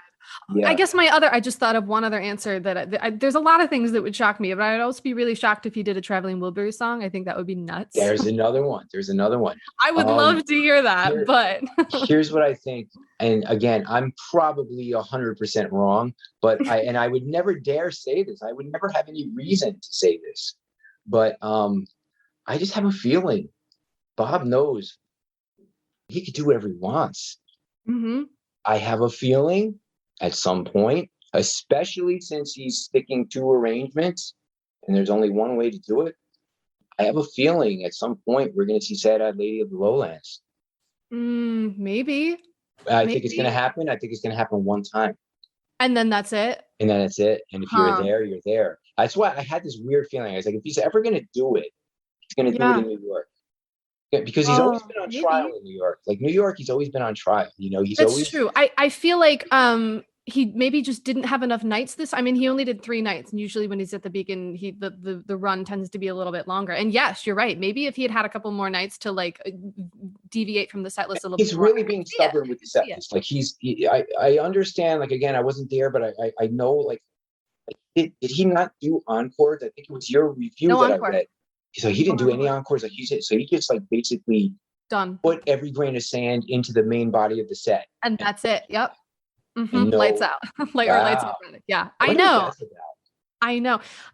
Yeah. I guess I just thought of one other answer that there's a lot of things that would shock me, but I'd also be really shocked if he did a Traveling Wilburys song. I think that would be nuts. There's another one. I would love to hear that, but here's what I think. And again, I'm probably 100% wrong, but I would never dare say this. I would never have any reason to say this, but I just have a feeling Bob knows he could do whatever he wants. Mm-hmm. I have a feeling at some point, especially since he's sticking to arrangements and there's only one way to do it, I have a feeling at some point we're going to see Sad Eyed Lady of the Lowlands. Maybe. I think it's going to happen. I think it's going to happen one time. And then that's it? And then it's it. And if you're there, you're there. That's why I had this weird feeling. I was like, if he's ever going to do it, he's going to do it in New York. Because he's always been on trial in New York. Like New York, he's always been on trial. That's true. I feel like he maybe just didn't have enough nights he only did 3 nights, and usually when he's at the Beacon, the run tends to be a little bit longer. And yes, you're right. Maybe if he had a couple more nights to like deviate from the set list a little bit. He's really being stubborn with the set list. Like I understand. Like again, I wasn't there, but I know. Like, did he not do encores? I think it was your review that I read. So he didn't do any encores, like you said. So he just like basically put every grain of sand into the main body of the set, and that's it. Yep. Mm-hmm. Lights out. Lights out. Yeah, I know.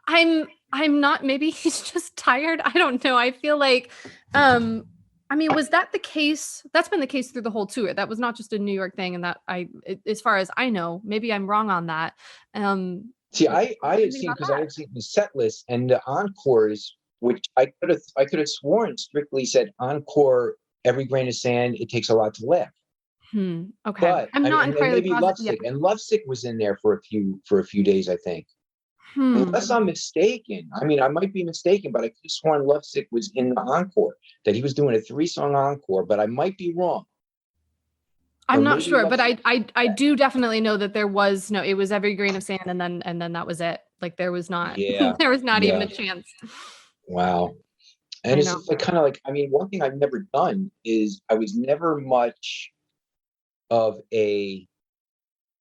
I'm not. Maybe he's just tired. I don't know. I feel like, was that the case? That's been the case through the whole tour. That was not just a New York thing, and as far as I know, maybe I'm wrong on that. See, I had seen the set list and the encores, which I could have sworn strictly said encore, every grain of sand, it takes a lot to lift. Okay. But I'm not entirely maybe Lovesick, and Lovesick was in there for a few days, I think. Unless I'm mistaken. I might be mistaken, but I could have sworn Lovesick was in the encore, that he was doing a 3-song encore, but I might be wrong. I'm not sure, but I do definitely know that there was it was every grain of sand, and then that was it. Like there was not there was not even a chance. Wow. And it's just like kind of like, one thing I've never done is I was never much of I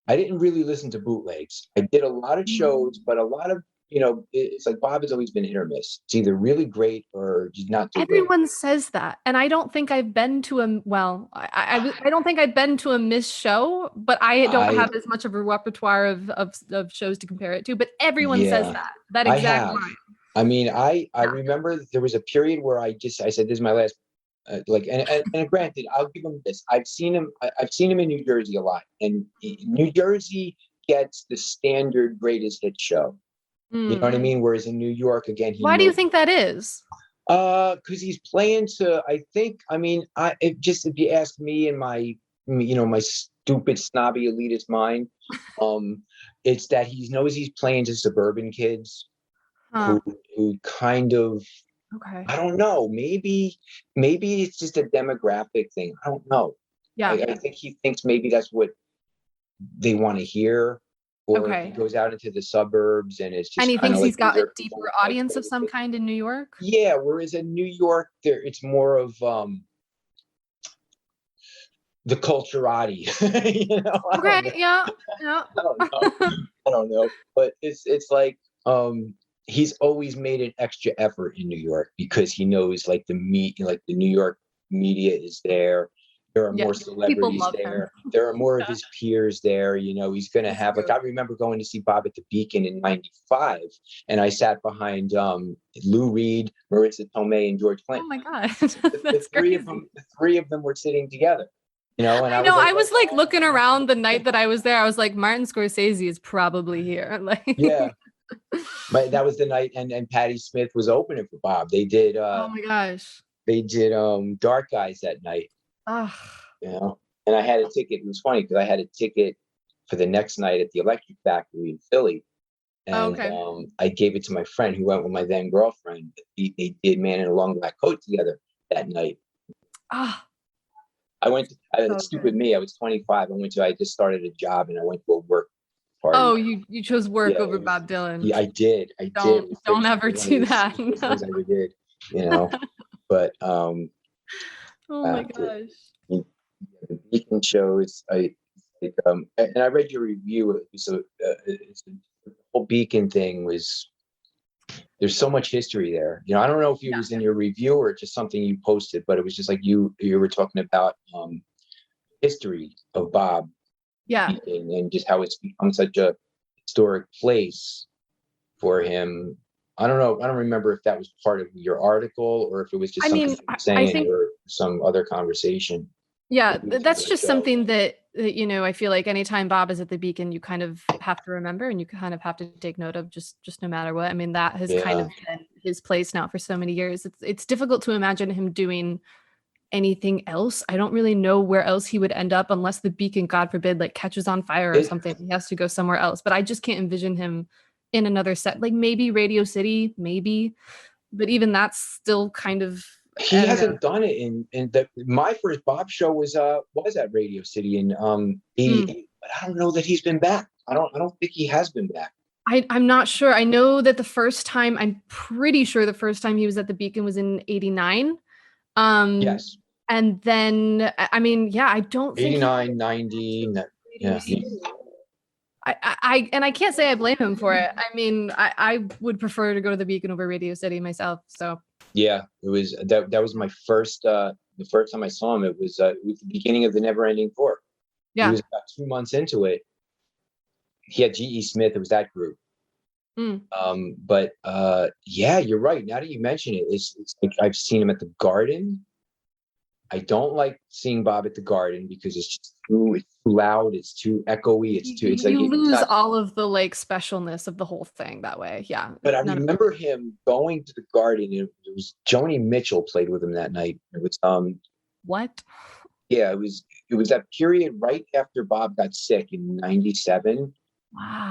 didn't really listen to bootlegs. I did a lot of shows, but a lot of, it's like Bob has always been hit or miss. It's either really great or just not too Everyone great. says that. And I don't think I've been to I don't think I've been to a missed show, but I don't have as much of a repertoire of shows to compare it to. But everyone says that exact line. I remember there was a period where I said, this is my last, and granted, I'll give him this. I've seen him in New Jersey a lot, and New Jersey gets the standard greatest hit show. You know what I mean? Whereas in New York, again, why do you think that is? Because he's playing to, I think, if you ask me and my, my stupid, snobby, elitist mind, it's that he knows he's playing to suburban kids who kind of Okay. I don't know. Maybe it's just a demographic thing. I don't know. Yeah. I think he thinks maybe that's what they want to hear, or if he Okay. goes out into the suburbs and it's And just he kind of thinks like he's got these a are people deeper with audience of some like, kind in New York. yeah. Whereas in New York, it's more of the culturati. I Okay. don't know. Yeah. Yeah. I don't know. I don't know. But it's like he's always made an extra effort in New York because he knows like like the New York media is there. There are Yeah. more People celebrities love him. there. There are more of Yeah. his peers there. He's going to That's have, like, true. I remember going to see Bob at the Beacon in '95, and I sat behind Lou Reed, Maritza Tomei, and George Oh Clinton. my God. The That's three of crazy. them, the three of them were sitting together. And I I was know. like, I was like looking around the night that I was there. I was like, Martin Scorsese is probably here. Like, yeah. But that was the night, and Patti Smith was opening for Bob. oh my gosh. They did Dark Guys that night, Oh, and I had a ticket. It was funny because I had a ticket for the next night at the Electric Factory in Philly, and okay. I gave it to my friend who went with my then girlfriend. They did Man in a Long Black Coat together that night. Ah, I went to, so stupid good. me. I was 25. I just started a job and I went to a work party. Oh, you chose work Yeah, over Bob Dylan. yeah, I did. I did. It was Don't crazy. ever One of do the that. stupidest things I ever did, you know. But Oh my gosh. the Beacon shows, and I read your review. So the whole Beacon thing was. There's so much history there. I don't know if it Yeah. was in your review or just something you posted, but it was just like you were talking about history of Bob Yeah. Beacon and just how it's become such a historic place for him. I don't know. I don't remember if that was part of your article or if it was just I something mean, you were I saying think, or some other conversation. yeah, That you did that's on the just show. something that, I feel like anytime Bob is at the Beacon, you kind of have to remember and you kind of have to take note of just no matter what. I mean, that has kind Yeah. of been his place now for so many years. It's difficult to imagine him doing anything else. I don't really know where else he would end up unless the Beacon, God forbid, like catches on fire or It, something. He has to go somewhere else. But I just can't envision him in another set. Like maybe Radio City, maybe, but even that's still kind of, he I don't know. hasn't done it my first Bob show was at Radio City in Mm. '88, but I don't know that he's been back. I don't think he has been back. I'm not sure. I know that I'm pretty sure the first time he was at the Beacon was in '89. Um, Yes. and then, I mean, yeah, I don't think he 89, 90. Radio Yeah. City. And I can't say I blame him for it. I mean, I would prefer to go to the Beacon over Radio City myself. So Yeah, it was that was my first the first time I saw him. It was the beginning of the Never Ending Tour. He yeah. was about 2 months into it. He had G.E. Smith. It was that group. Mm. But yeah, you're right. Now that you mention it, it's like I've seen him at the Garden. I don't like seeing Bob at the Garden because it's too loud, it's too echoey, it's like You it's lose not. all of the like specialness of the whole thing that way. Yeah. But I None of remember him going to the Garden. It was Joni Mitchell played with him that night. It was what? yeah, it was that period right after Bob got sick in '97.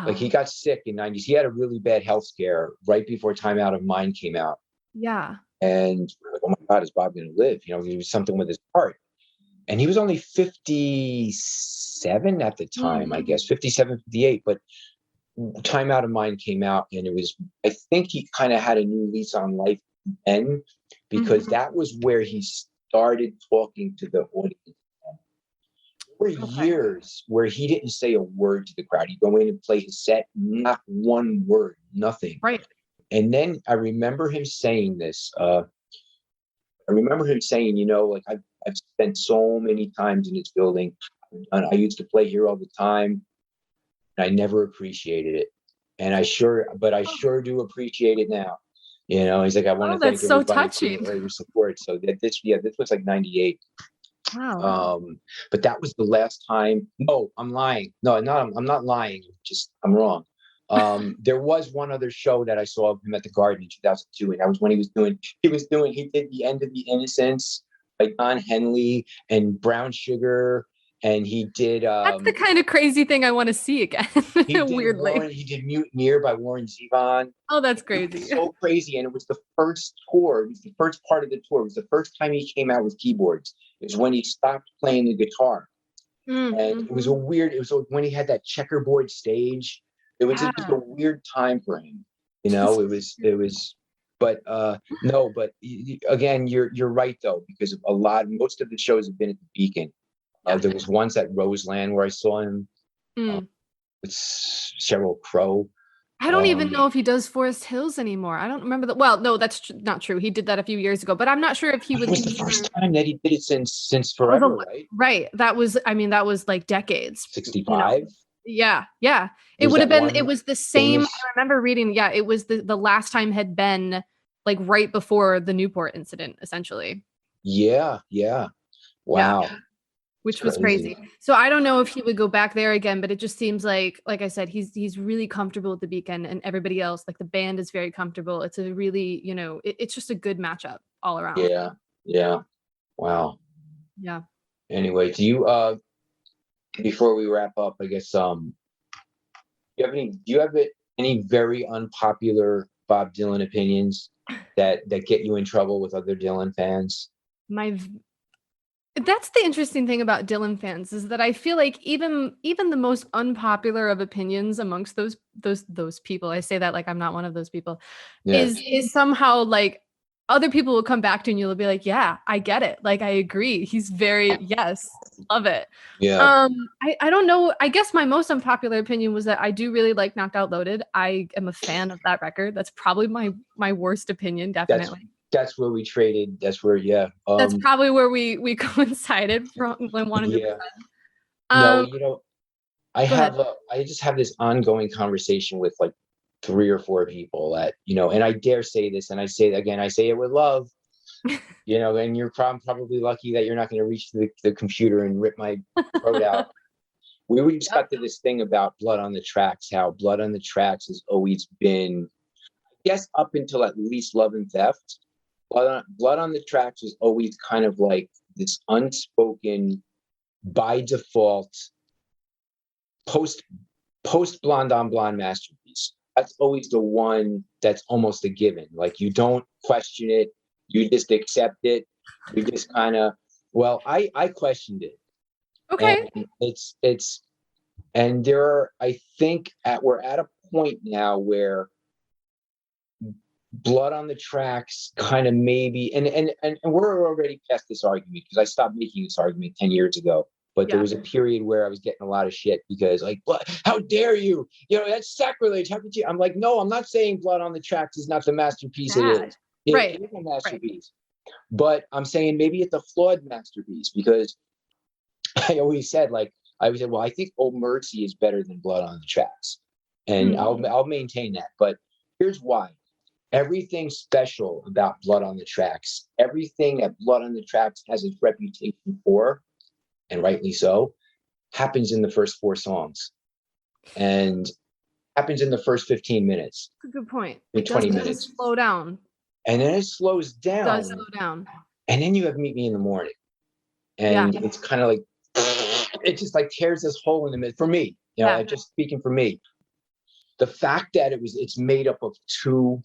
Like he Wow. got sick in '90s. He had a really bad health scare right before Time Out of Mind came out. Yeah. And we're like, oh my God, is Bob going to live? It was something with his heart. And he was only 57 at the time, I guess, 57, 58. But Time Out of Mind came out, and I think he kind of had a new lease on life then, because that was where he started talking to the audience. There were Okay. years where he didn't say a word to the crowd. He'd go in and play his set, not one word, nothing. Right. And then I remember him saying this. I remember him saying, like I've spent so many times in this building. And I used to play here all the time. And I never appreciated it. And I sure do appreciate it now. He's like, I want Oh, to that's thank so everybody for touching. all your support. So this was like '98. Wow. But that was the last time. No, I'm lying. No, I'm not lying. I'm wrong. There was one other show that I saw of him at the Garden in 2002, and that was when he did The End of the Innocents by Don Henley and Brown Sugar and he did That's the kind of crazy thing I want to see again. Weirdly. He did Mutineer by Warren Zevon. Oh, that's crazy. So crazy. And it was the first tour. It was the first part of the tour. It was the first time he came out with keyboards. It was when he stopped playing the guitar. And it was when he had that checkerboard stage. It was just a weird time for him. But no, but again, you're right though, because most of the shows have been at the Beacon. There was once at Roseland where I saw him with Sheryl Crow. I don't even know if he does Forest Hills anymore. I don't remember well, no, that's not true. He did that a few years ago, but I'm not sure if he would. It was the first time that he did it since forever, right? Right. That was like decades. 65. Yeah. It would have been. It was the same. I remember reading. Yeah, it was the last time had been like right before the Newport incident, essentially. Yeah. Wow. Yeah. Which was crazy. So I don't know if he would go back there again, but it just seems like I said, he's really comfortable at the Beacon, and everybody else, like the band, is very comfortable. It's a really, it's just a good matchup all around. Yeah. Wow. Yeah. Anyway, do you before we wrap up, I guess do you have any very unpopular Bob Dylan opinions that get you in trouble with other Dylan fans? That's the interesting thing about Dylan fans, is that I feel like even the most unpopular of opinions amongst those people, I say that like I'm not one of those people, is somehow like other people will come back to, and you'll be like, yeah, I get it. Like, I agree. He's yes, love it. Yeah. I don't know. I guess my most unpopular opinion was that I do really like Knocked Out Loaded. I am a fan of that record. That's probably my worst opinion, definitely. That's where we traded. That's where, that's probably where we coincided from when wanting to be friends. No, I just have this ongoing conversation with like 3 or 4 people that, and I dare say this, and I say it with love, and you're probably lucky that you're not going to reach the computer and rip my throat out. We just got to this thing about Blood on the Tracks, how Blood on the Tracks has always been, I guess, up until at least Love and Theft. Blood on the Tracks was always kind of like this unspoken, by default, post Blonde on Blonde masterpiece. That's always the one that's almost a given. Like, you don't question it, you just accept it. You just kind of, I questioned it. Okay. And and I think we're at a point now where Blood on the Tracks kind of maybe, and we're already past this argument, because I stopped making this argument 10 years ago. But there was a period where I was getting a lot of shit because, like, how dare you? That's sacrilege. How could you? I'm like, no, I'm not saying Blood on the Tracks is not the masterpiece it is. It is a masterpiece. Right. But I'm saying maybe it's a flawed masterpiece, because I always said, I think Old Mercy is better than Blood on the Tracks. And I'll maintain that. But here's why. Everything special about Blood on the Tracks, everything that Blood on the Tracks has its reputation for, and rightly so, happens in the first 4 songs, and happens in the first 15 minutes. That's a good point. 20 minutes. Slow down. And then it slows down. It does slow down. And then you have Meet Me in the Morning. And it's kind of like, it just like tears this hole in the middle for me. Just speaking for me. The fact that it's made up of 2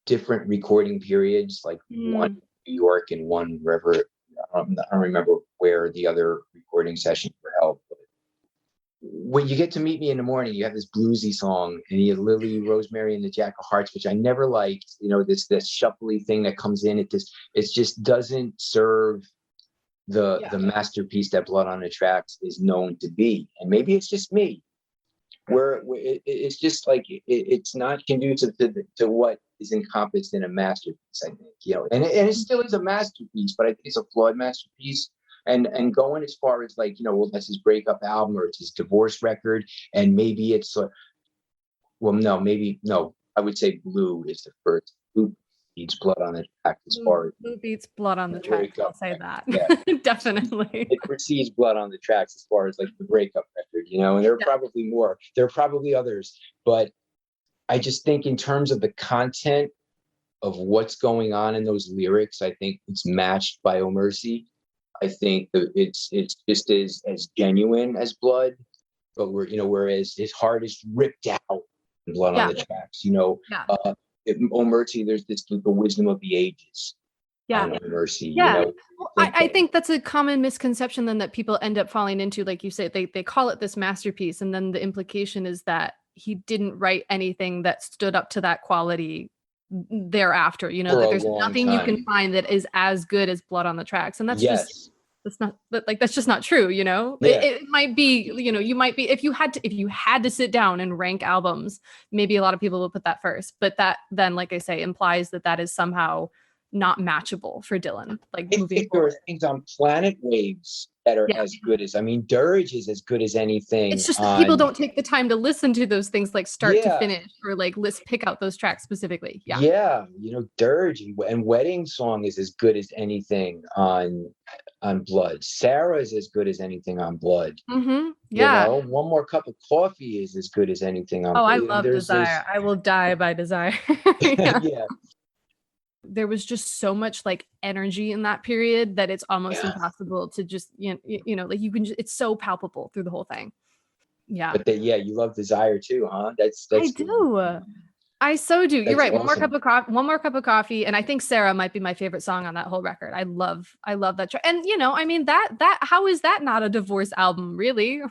different recording periods, like one in New York and one wherever. I don't remember where the other recording sessions were held. But when you get to Meet Me in the Morning, you have this bluesy song, and you have Lily, Rosemary, and the Jack of Hearts, which I never liked. This shuffly thing that comes in. It just doesn't serve the masterpiece that Blood on the Tracks is known to be. And maybe it's just me, where it's just like it's not conducive to what is encompassed in a masterpiece, I think, and it still is a masterpiece, but I think it's a flawed masterpiece. And going as far as that's his breakup album, or it's his divorce record, and maybe it's I would say Blue is the first. Blue beats Blood on the Track as far as Blue beats Blood on the Track. I'll say that. Yeah. Definitely. It precedes Blood on the Tracks as far as like the breakup record, and there are probably more. There are probably others, but I just think in terms of the content of what's going on in those lyrics, I think it's matched by Oh Mercy. I think that it's just as genuine as Blood, but whereas his heart is ripped out in Blood on Yeah. the Tracks. You know, Yeah. Oh Mercy, there's the wisdom of the ages. Yeah. On Oh Mercy. Yeah. You know, Well, I think that's a common misconception then that people end up falling into. Like you say, they call it this masterpiece, and then the implication is that he didn't write anything that stood up to that quality thereafter. You know, for that a there's long nothing you can time. find that is as good as Blood on the Tracks, and that's just Yes. that's just not true. You know, Yeah. it might be. You know, you might be if you had to sit down and rank albums, maybe a lot of people will put that first, but that then, like I say, implies that is somehow not matchable for Dylan. Like I moving think there are forward. things on Planet Waves that are Yeah. as good as, I mean, Dirge is as good as anything It's just that people on. don't take the time to listen to those things like start to Yeah. finish or like pick out those tracks specifically. Yeah. Yeah, Dirge and Wedding Song is as good as anything on Blood. Sarah is as good as anything on Blood. Mm-hmm. Yeah. One More Cup of Coffee is as good as anything on Oh, I Blood. love Desire. I will die by Desire. Yeah. Yeah. There was just so much like energy in that period that it's almost impossible to just like you can it's so palpable through the whole thing. Yeah. But you love Desire too, huh? I do. I so do. You're right. Awesome. One more cup of coffee, and I think Sarah might be my favorite song on that whole record. I love that track. And I mean that how is that not a divorce album, really?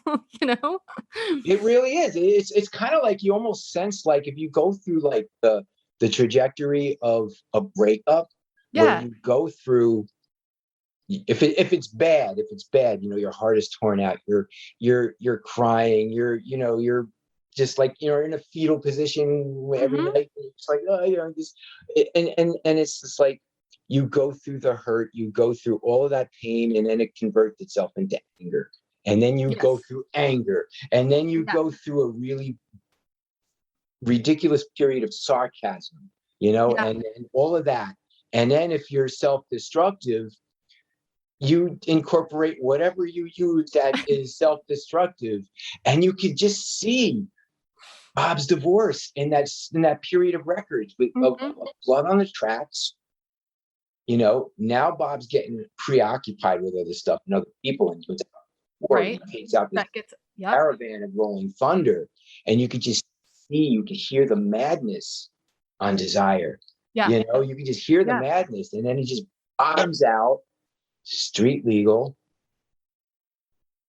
It really is. It's kind of like you almost sense like if you go through like the trajectory of a breakup, where you go through, if it's bad, your heart is torn out, you're crying, you're just like in a fetal position every night. It's like, oh, just and it's just like you go through the hurt, you go through all of that pain, and then it converts itself into anger, and then you go through anger, and then you go through a really ridiculous period of sarcasm, and all of that. And then if you're self-destructive, you incorporate whatever you use that is self-destructive, and you could just see Bob's divorce in that period of records with of Blood on the Tracks. Now Bob's getting preoccupied with other stuff and other people, and he takes out this caravan of Rolling Thunder, and you could just see, you could hear the madness on Desire. You could just hear the madness, and then he just bombs out Street Legal,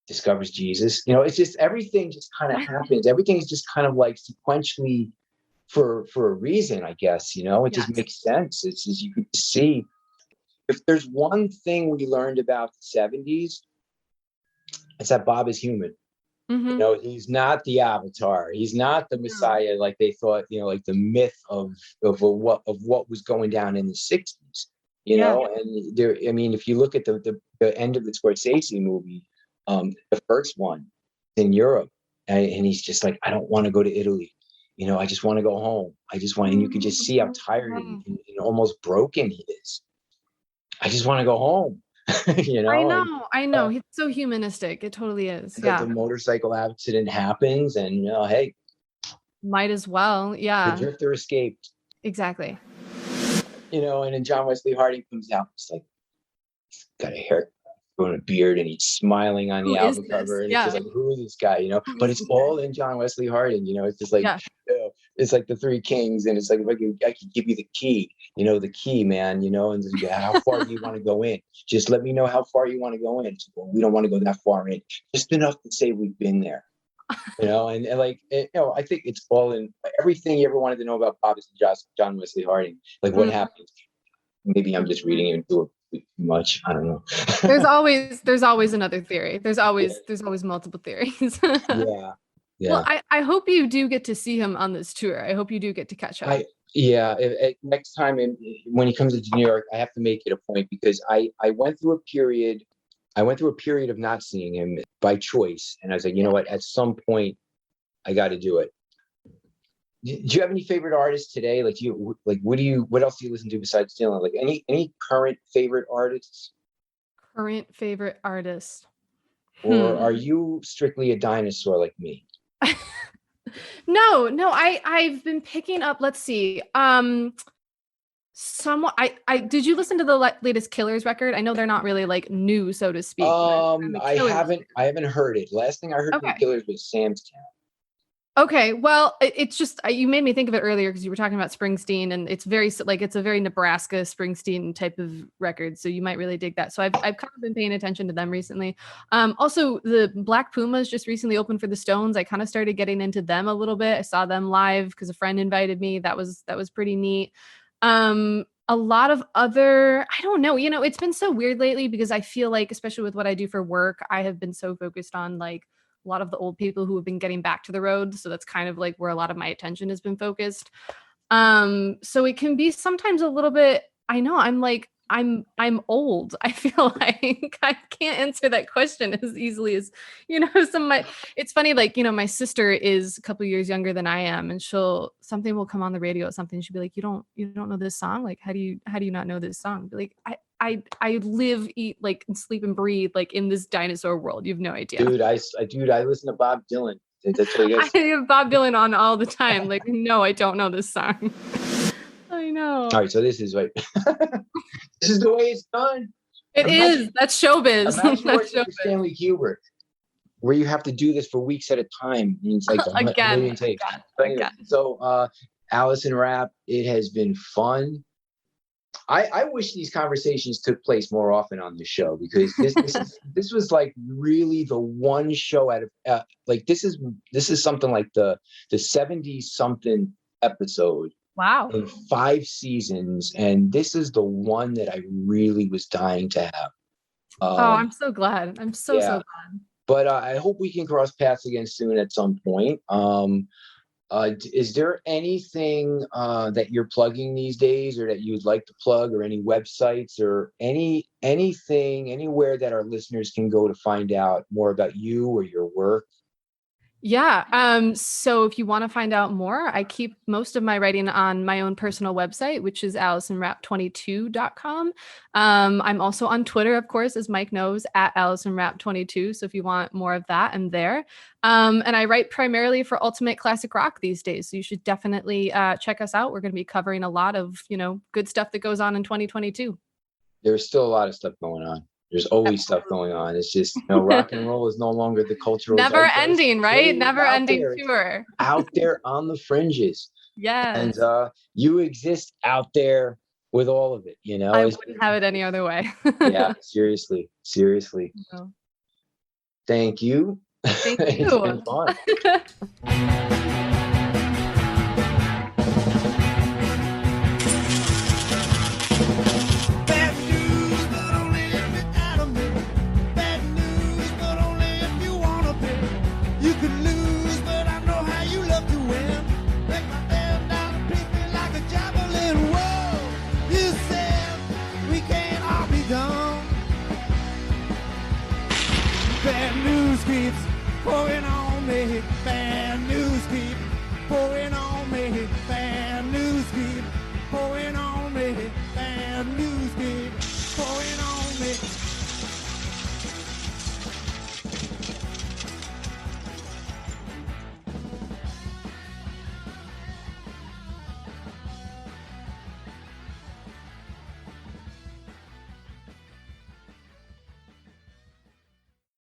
discovers Jesus. It's just everything just kind of happens. Everything is just kind of like sequentially for a reason, I guess. It just makes sense. It's just, you could see, if there's one thing we learned about the 70s, it's that Bob is human. He's not the avatar. He's not the Messiah like they thought. Like the myth of what was going down in the 60s. And there. I mean, if you look at the end of the Scorsese movie, the first one in Europe, and he's just like, I don't want to go to Italy. I just want to go home. I just want, and you can just see how tired and almost broken he is. I just want to go home. I know. He's so humanistic. It totally is. The motorcycle accident happens, and hey, might as well. Yeah. The drifter escaped. Exactly. And then John Wesley Harding comes out. It's like, he's got a haircut, growing a beard, and he's smiling on the album cover. And it's just like, who is this guy? But it's all in John Wesley Harding. It's just like, it's like the Three Kings, and it's like, if I could give you the key, the key, man, and how far do you want to go in? Just let me know how far you want to go in. Well, we don't want to go that far in, just enough to say we've been there. And like, I think it's all in everything you ever wanted to know about Bob is John Wesley Harding. Like, what happened? Maybe I'm just reading into it too much. I don't know. There's always another theory. There's always multiple theories. Yeah. Well, I hope you do get to see him on this tour. I hope you do get to catch up. Next time when he comes to New York, I have to make it a point, because I went through a period of not seeing him by choice, and I was like, you know what? At some point, I got to do it. Do you have any favorite artists today? Like, what else do you listen to besides Dylan? Like, any current favorite artists? Current favorite artist. Or are you strictly a dinosaur like me? No, I've been picking up, let's see. somewhat. I did you listen to the latest Killers record? I know they're not really like new, so to speak. I haven't heard it. Last thing I heard from the Okay. Killers was Sam's Town. Okay, well, it's just you made me think of it earlier because you were talking about Springsteen, and it's very like it's a very Nebraska Springsteen type of record, so you might really dig that. So I've kind of been paying attention to them recently. Also, the Black Pumas just recently opened for the Stones. I kind of started getting into them a little bit. I saw them live because a friend invited me. That was pretty neat. A lot of other, I don't know, it's been so weird lately because I feel like, especially with what I do for work, I have been so focused on like a lot of the old people who have been getting back to the road. So that's kind of like where a lot of my attention has been focused. So it can be sometimes a little bit, I know I'm old. I feel like I can't answer that question as easily as, it's funny, like, my sister is a couple years younger than I am, and something will come on the radio or something. She'll be like, you don't know this song? Like, how do you not know this song? Be like, I live, eat, like, and sleep and breathe like in this dinosaur world. You have no idea. Dude, I listen to Bob Dylan. That's what I have Bob Dylan on all the time. Like, no, I don't know this song. I know. All right, so this is this is the way it's done. That's showbiz. Imagine working for Stanley Kubrick, where you have to do this for weeks at a time. And it's like a million takes. So, Allison Rapp, it has been fun. I wish these conversations took place more often on the show, because this was like really the one show out of like this is something like the 70 something episode. Wow. In 5 seasons, and this is the one that I really was dying to have. I'm so glad. I'm so glad. But I hope we can cross paths again soon at some point. Is there anything that you're plugging these days, or that you would like to plug, or any websites, or anything anywhere that our listeners can go to find out more about you or your work? Yeah. So if you want to find out more, I keep most of my writing on my own personal website, which is AllisonRapp22.com. I'm also on Twitter, of course, as Mike knows, at AllisonRapp22. So if you want more of that, I'm there. And I write primarily for Ultimate Classic Rock these days. So you should definitely check us out. We're going to be covering a lot of, good stuff that goes on in 2022. There's still a lot of stuff going on. There's always stuff going on. It's just, rock and roll is no longer the cultural never ending, right? Never ending tour. Out there on the fringes. Yes. And you exist out there with all of it, I wouldn't have it any other way. Yeah, seriously. No. Thank you. Thank you. It's been fun.